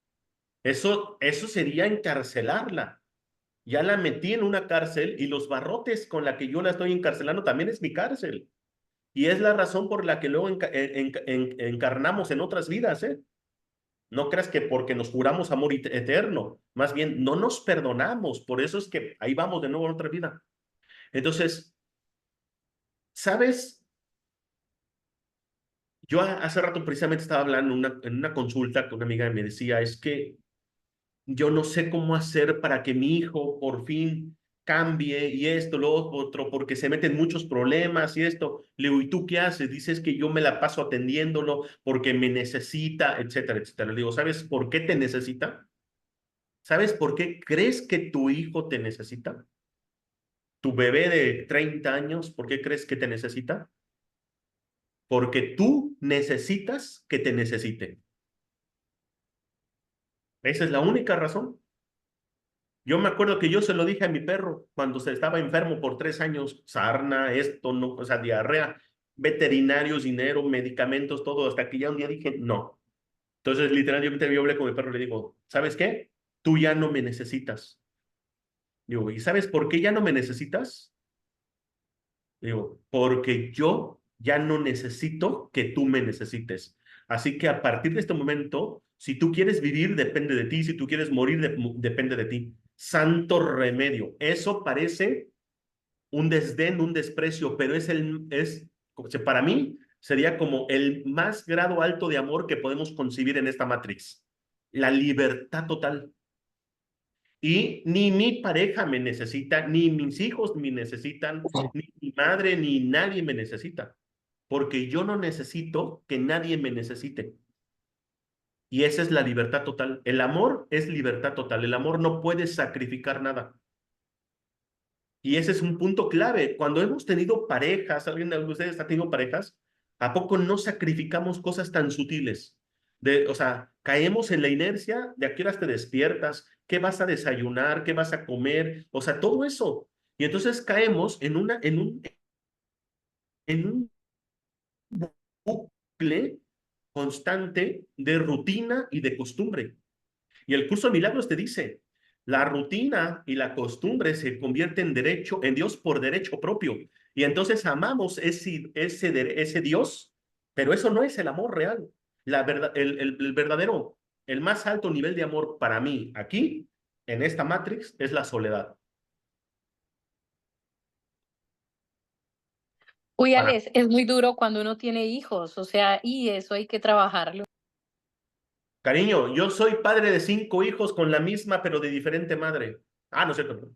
Eso sería encarcelarla. Ya la metí en una cárcel y los barrotes con la que yo la estoy encarcelando también es mi cárcel. Y es la razón por la que luego encarnamos en otras vidas, ¿eh? No creas que porque nos juramos amor eterno, más bien no nos perdonamos, por eso es que ahí vamos de nuevo en otra vida. Entonces, ¿sabes? Yo hace rato precisamente estaba hablando en una consulta con una amiga y me decía, es que yo no sé cómo hacer para que mi hijo por fin cambie y esto, lo otro, porque se meten muchos problemas y esto. Le digo, ¿y tú qué haces? Dices que yo me la paso atendiéndolo porque me necesita, etcétera, etcétera. Le digo, ¿sabes por qué te necesita? ¿Sabes por qué crees que tu hijo te necesita? Tu bebé de 30 años, ¿por qué crees que te necesita? Porque tú necesitas que te necesite. Esa es la única razón. Yo me acuerdo que yo se lo dije a mi perro cuando se estaba enfermo por 3 años, sarna, esto, no, o sea, diarrea, veterinarios, dinero, medicamentos, todo, hasta que ya un día dije, no. Entonces, literalmente yo hablé con mi perro y le digo, ¿sabes qué? Tú ya no me necesitas. Digo, ¿y sabes por qué ya no me necesitas? Digo, porque yo ya no necesito que tú me necesites. Así que a partir de este momento, si tú quieres vivir, depende de ti. Si tú quieres morir, depende de ti. Santo remedio. Eso parece un desdén, un desprecio, pero para mí, sería como el más grado alto de amor que podemos concebir en esta Matrix. La libertad total. Y ni mi pareja me necesita, ni mis hijos me necesitan, ni mi madre, ni nadie me necesita, porque yo no necesito que nadie me necesite. Y esa es la libertad total. El amor es libertad total. El amor no puede sacrificar nada. Y ese es un punto clave. Cuando hemos tenido parejas, ¿alguien de ustedes ha tenido parejas? ¿A poco no sacrificamos cosas tan sutiles? O sea, caemos en la inercia de a qué horas te despiertas, qué vas a desayunar, qué vas a comer, o sea, todo eso. Y entonces caemos en un bucle constante de rutina y de costumbre. Y el curso de milagros te dice, la rutina y la costumbre se convierten en derecho, en Dios por derecho propio. Y entonces amamos ese Dios, pero eso no es el amor real. El verdadero, el más alto nivel de amor para mí aquí, en esta Matrix, es la soledad. Uy, Para Alex, es muy duro cuando uno tiene hijos, o sea, y eso hay que trabajarlo. Cariño, yo soy padre de 5 hijos con la misma, pero de diferente madre. Ah, no es cierto.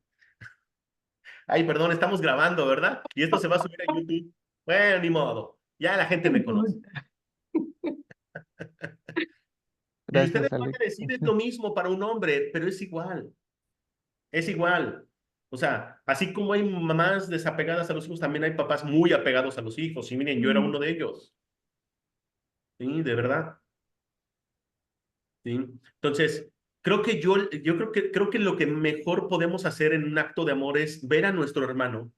Ay, perdón, estamos grabando, ¿verdad? Y esto se va a subir a YouTube. Bueno, ni modo. Ya la gente me conoce. Y ustedes Gracias, van Alex. a decir es lo mismo para un hombre, pero es igual. Es igual. O sea, así como hay mamás desapegadas a los hijos, también hay papás muy apegados a los hijos. Y miren, yo era uno de ellos. Sí, de verdad. Sí. Entonces, creo que lo que mejor podemos hacer en un acto de amor es ver a nuestro hermano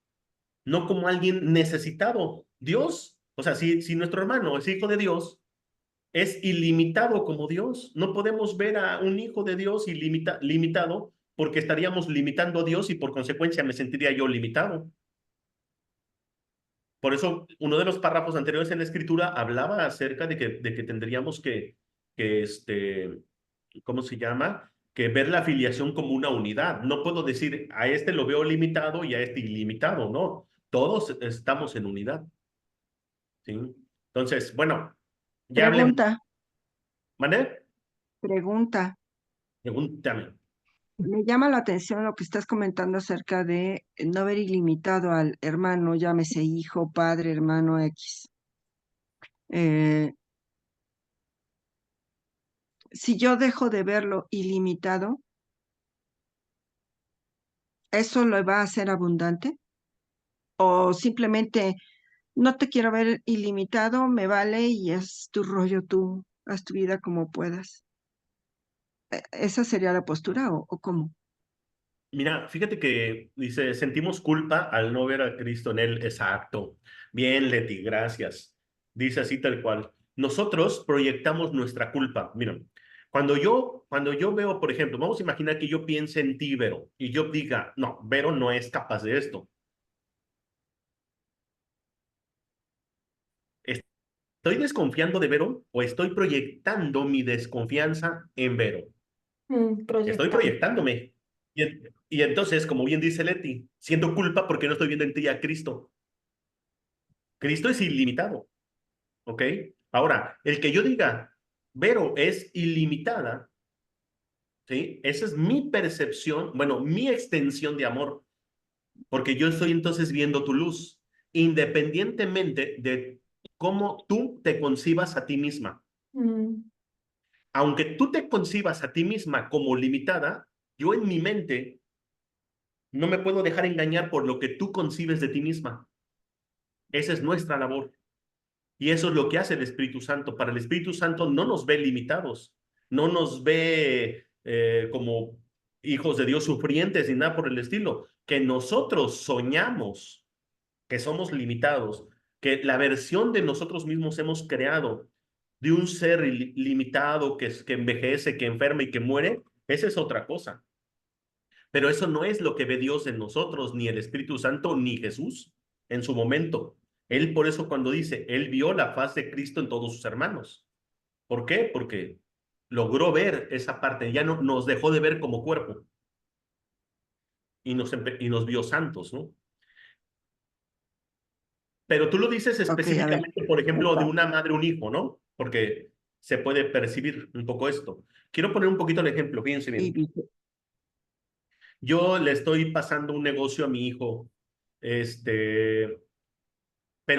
no como alguien necesitado. Dios, o sea, si nuestro hermano es hijo de Dios, es ilimitado como Dios. No podemos ver a un hijo de Dios limitado porque estaríamos limitando a Dios y por consecuencia me sentiría yo limitado. Por eso, uno de los párrafos anteriores en la escritura hablaba acerca de que tendríamos que ¿cómo se llama? Que ver la afiliación como una unidad. No puedo decir a este lo veo limitado y a este ilimitado, no. Todos estamos en unidad, ¿sí? Entonces, bueno, ya hablemos. Pregunta, ¿Mané? pregunta. Pregúntame. Me llama la atención lo que estás comentando acerca de no ver ilimitado al hermano, llámese hijo, padre, hermano X. Si yo dejo de verlo ilimitado, ¿eso lo va a hacer abundante? ¿O simplemente no te quiero ver ilimitado, me vale y es tu rollo, tú haz tu vida como puedas? ¿Esa sería la postura o cómo? Mira, fíjate que dice, sentimos culpa al no ver a Cristo en él. Exacto. Bien, Leti, gracias. Dice así tal cual. Nosotros proyectamos nuestra culpa. Mira, cuando yo veo, por ejemplo, vamos a imaginar que yo piense en ti, Vero, y yo diga, no, Vero no es capaz de esto. ¿Estoy desconfiando de Vero o estoy proyectando mi desconfianza en Vero? Estoy Proyectando. proyectándome. Y entonces, como bien dice Leti, siento culpa porque no estoy viendo en ti a Cristo. Cristo es ilimitado, ¿ok? Ahora, el que yo diga, Vero es ilimitada, ¿sí? Esa es mi percepción, bueno, mi extensión de amor, porque yo estoy entonces viendo tu luz, independientemente de cómo tú te concibas a ti misma. Aunque tú te concibas a ti misma como limitada, yo en mi mente no me puedo dejar engañar por lo que tú concibes de ti misma. Esa es nuestra labor. Y eso es lo que hace el Espíritu Santo. Para el Espíritu Santo no nos ve limitados, no nos ve como hijos de Dios sufrientes ni nada por el estilo. Que nosotros soñamos que somos limitados, que la versión de nosotros mismos hemos creado de un ser limitado que envejece, que enferma y que muere, esa es otra cosa. Pero eso no es lo que ve Dios en nosotros, ni el Espíritu Santo, ni Jesús en su momento. Él por eso cuando dice, él vio la faz de Cristo en todos sus hermanos. ¿Por qué? Porque logró ver esa parte, ya no nos dejó de ver como cuerpo y nos vio santos, ¿no? Pero tú lo dices Ok, a ver. específicamente, por ejemplo, de una madre, un hijo, ¿no? Porque se puede percibir un poco esto. Quiero poner un poquito el ejemplo, fíjense Y bien. Yo le estoy pasando un negocio a mi hijo, pero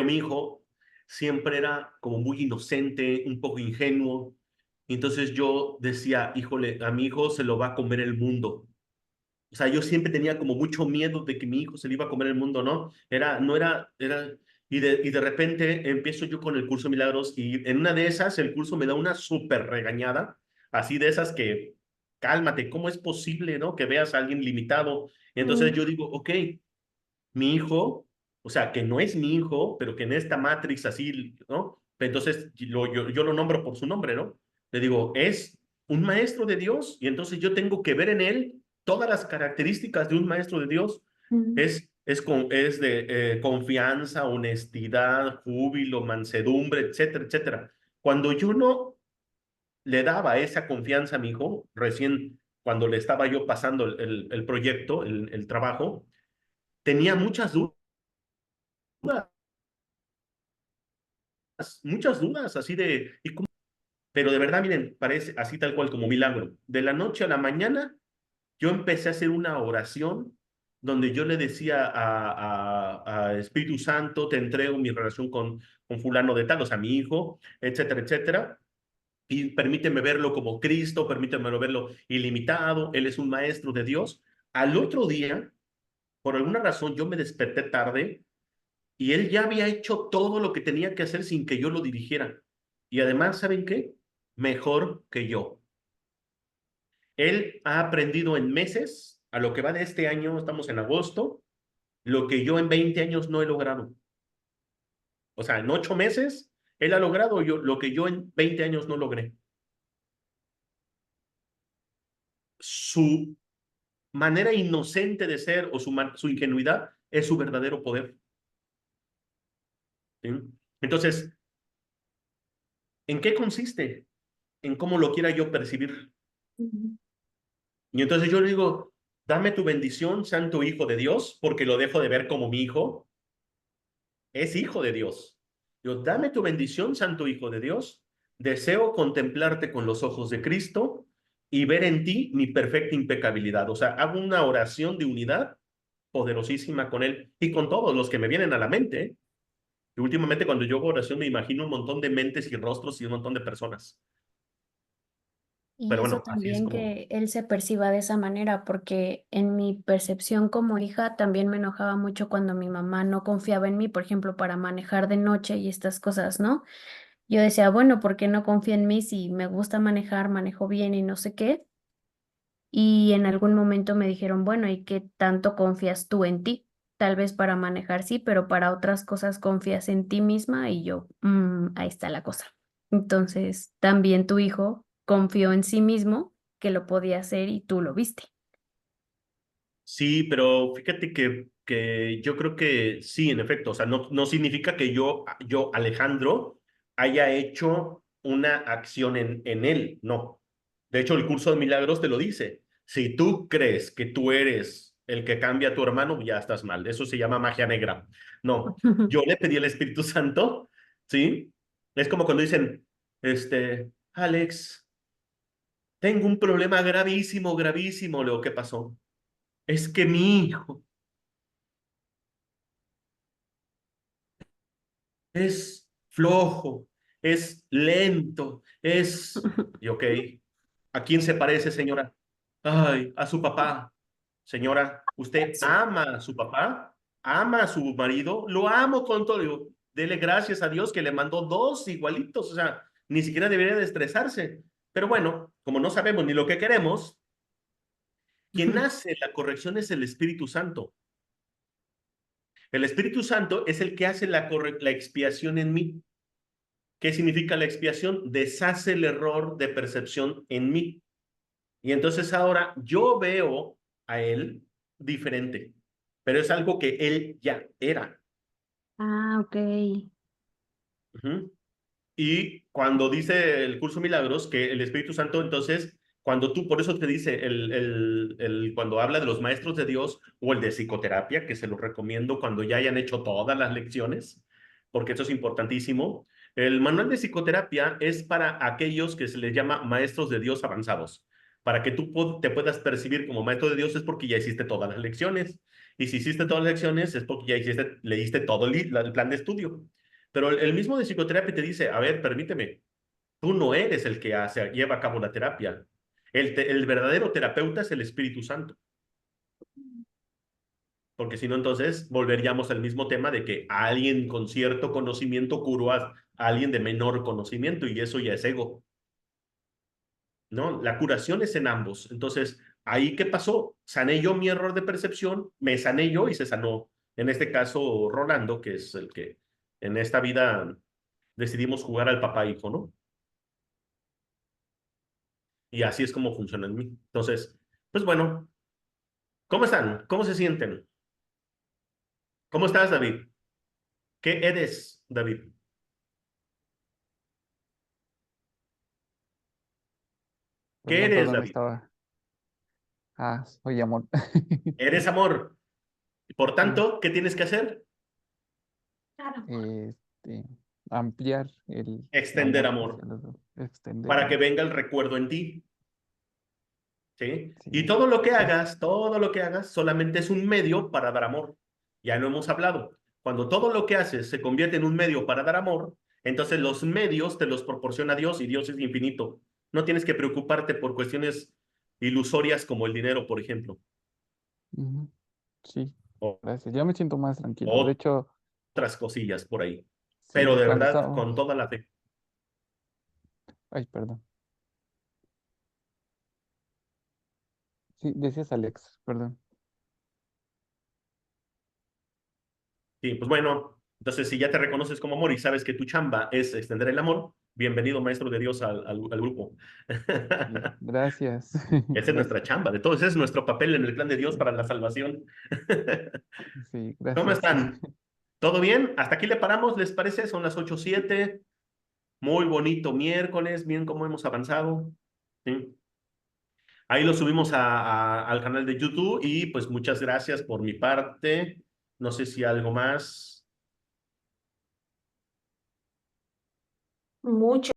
mi hijo siempre era como muy inocente, un poco ingenuo. Y entonces yo decía, híjole, a mi hijo se lo va a comer el mundo. O sea, yo siempre tenía como mucho miedo de que mi hijo se le iba a comer el mundo, ¿no? Y de repente empiezo yo con el curso de milagros y en una de esas el curso me da una súper regañada, así de esas que, cálmate, ¿cómo es posible, no? Que veas a alguien limitado. Y entonces yo digo, ok, mi hijo, o sea, que no es mi hijo, pero que en esta Matrix así, ¿no? Entonces yo lo nombro por su nombre, ¿no? Le digo, es un maestro de Dios y entonces yo tengo que ver en él todas las características de un maestro de Dios. Es de confianza, honestidad, júbilo, mansedumbre, etcétera, etcétera. Cuando yo no le daba esa confianza a mi hijo, recién cuando le estaba yo pasando el proyecto, el trabajo, tenía muchas dudas, así de, ¿y cómo? Pero de verdad, miren, parece así tal cual como milagro. De la noche a la mañana, yo empecé a hacer una oración donde yo le decía a Espíritu Santo, te entrego mi relación con fulano de tal, o sea, mi hijo, etcétera, etcétera. Y permíteme verlo como Cristo, permíteme verlo ilimitado, Él es un maestro de Dios. Al otro día, por alguna razón, yo me desperté tarde y él ya había hecho todo lo que tenía que hacer sin que yo lo dirigiera. Y además, ¿saben qué? Mejor que yo. Él ha aprendido en meses, a lo que va de este año, estamos en agosto, lo que yo en 20 años no he logrado. O sea, en 8 meses, él ha logrado lo que yo en 20 años no logré. Su manera inocente de ser o su ingenuidad es su verdadero poder. ¿Sí? Entonces, ¿en qué consiste? En cómo lo quiera yo percibir. Y entonces yo le digo, dame tu bendición, santo hijo de Dios, porque lo dejo de ver como mi hijo. Es hijo de Dios. Yo, dame tu bendición, santo hijo de Dios. Deseo contemplarte con los ojos de Cristo y ver en ti mi perfecta impecabilidad. O sea, hago una oración de unidad poderosísima con él y con todos los que me vienen a la mente. ¿Eh? Y últimamente cuando yo hago oración me imagino un montón de mentes y rostros y un montón de personas. Y Pero eso bueno, así es también como... que él se perciba de esa manera, porque en mi percepción como hija también me enojaba mucho cuando mi mamá no confiaba en mí, por ejemplo, para manejar de noche y estas cosas, ¿no? Yo decía, bueno, ¿por qué no confía en mí si me gusta manejar, manejo bien y no sé qué? Y en algún momento me dijeron, bueno, ¿y qué tanto confías tú en ti? Tal vez para manejar sí, pero para otras cosas confías en ti misma y yo, ahí está la cosa. Entonces, también tu hijo confió en sí mismo que lo podía hacer y tú lo viste. Sí, pero fíjate que yo creo que sí, en efecto, o sea, no significa que yo, Alejandro, haya hecho una acción en él, no. De hecho, el curso de milagros te lo dice. Si tú crees que tú eres el que cambia a tu hermano, ya estás mal. Eso se llama magia negra. No, yo le pedí al Espíritu Santo, ¿sí? Es como cuando dicen, Alex, tengo un problema gravísimo, gravísimo. Luego, ¿qué pasó? Es que mi hijo es flojo, es lento, es... Y ok, ¿a quién se parece, señora? Ay, a su papá. Señora, ¿usted ama a su papá? ¿Ama a su marido? Lo amo con todo. Digo, dele gracias a Dios que le mandó dos igualitos, o sea, ni siquiera debería de estresarse. Pero bueno, como no sabemos ni lo que queremos, quien hace la corrección es el Espíritu Santo. El Espíritu Santo es el que hace la expiación en mí. ¿Qué significa la expiación? Deshace el error de percepción en mí. Y entonces ahora yo veo a él diferente, pero es algo que él ya era. Ah, ok. Ujú. Y cuando dice el curso Milagros que el Espíritu Santo, entonces, cuando tú, por eso te dice, cuando habla de los maestros de Dios o el de psicoterapia, que se los recomiendo cuando ya hayan hecho todas las lecciones, porque eso es importantísimo. El manual de psicoterapia es para aquellos que se les llama maestros de Dios avanzados. Para que tú te puedas percibir como maestro de Dios es porque ya hiciste todas las lecciones. Y si hiciste todas las lecciones es porque ya leíste todo el plan de estudio. Pero el mismo de psicoterapia te dice, a ver, permíteme, tú no eres el que lleva a cabo la terapia. El verdadero terapeuta es el Espíritu Santo. porque si no, entonces volveríamos al mismo tema de que alguien con cierto conocimiento curó a alguien de menor conocimiento y eso ya es ego, ¿no? La curación es en ambos. Entonces, ¿ahí qué pasó? Sané yo mi error de percepción, me sané yo y se sanó. En este caso, Rolando, que es el que en esta vida decidimos jugar al papá hijo, ¿no? Y así es como funciona en mí. Entonces, pues bueno, ¿cómo están? ¿Cómo se sienten? ¿Cómo estás, David? ¿Qué eres, David? ¿Qué Perdón, eres, perdón, David? estaba. Ah, soy amor. Eres amor. Por Sí, tanto, ¿qué tienes que hacer? Claro. este, ampliar el Extender amor amor hacia los dos, extender para que amor. venga el recuerdo en ti. ¿Sí? Sí, Y todo lo que hagas, solamente es un medio para dar amor. Ya lo hemos hablado. Cuando todo lo que haces se convierte en un medio para dar amor, entonces los medios te los proporciona Dios y Dios es infinito. No tienes que preocuparte por cuestiones ilusorias como el dinero, por ejemplo, ujú, sí, o gracias. Ya me siento más tranquilo. De hecho, otras cosillas por ahí. Pero sí, de cuando verdad, con estábamos. toda la fe. Ay, perdón. Sí, decías Alex, perdón. Sí, pues bueno, entonces si ya te reconoces como amor y sabes que tu chamba es extender el amor, bienvenido, maestro de Dios, al grupo. Sí, gracias. Esa es nuestra Gracias. chamba, de todos, ese es nuestro papel en el plan de Dios Sí, para la salvación. sí, ¿Cómo gracias. están? ¿Todo bien? Hasta aquí le paramos, ¿les parece? Son las 8:07. Muy bonito miércoles, bien cómo hemos avanzado. ¿Sí? Ahí lo subimos al canal de YouTube y pues muchas gracias por mi parte. No sé si algo más. Mucho.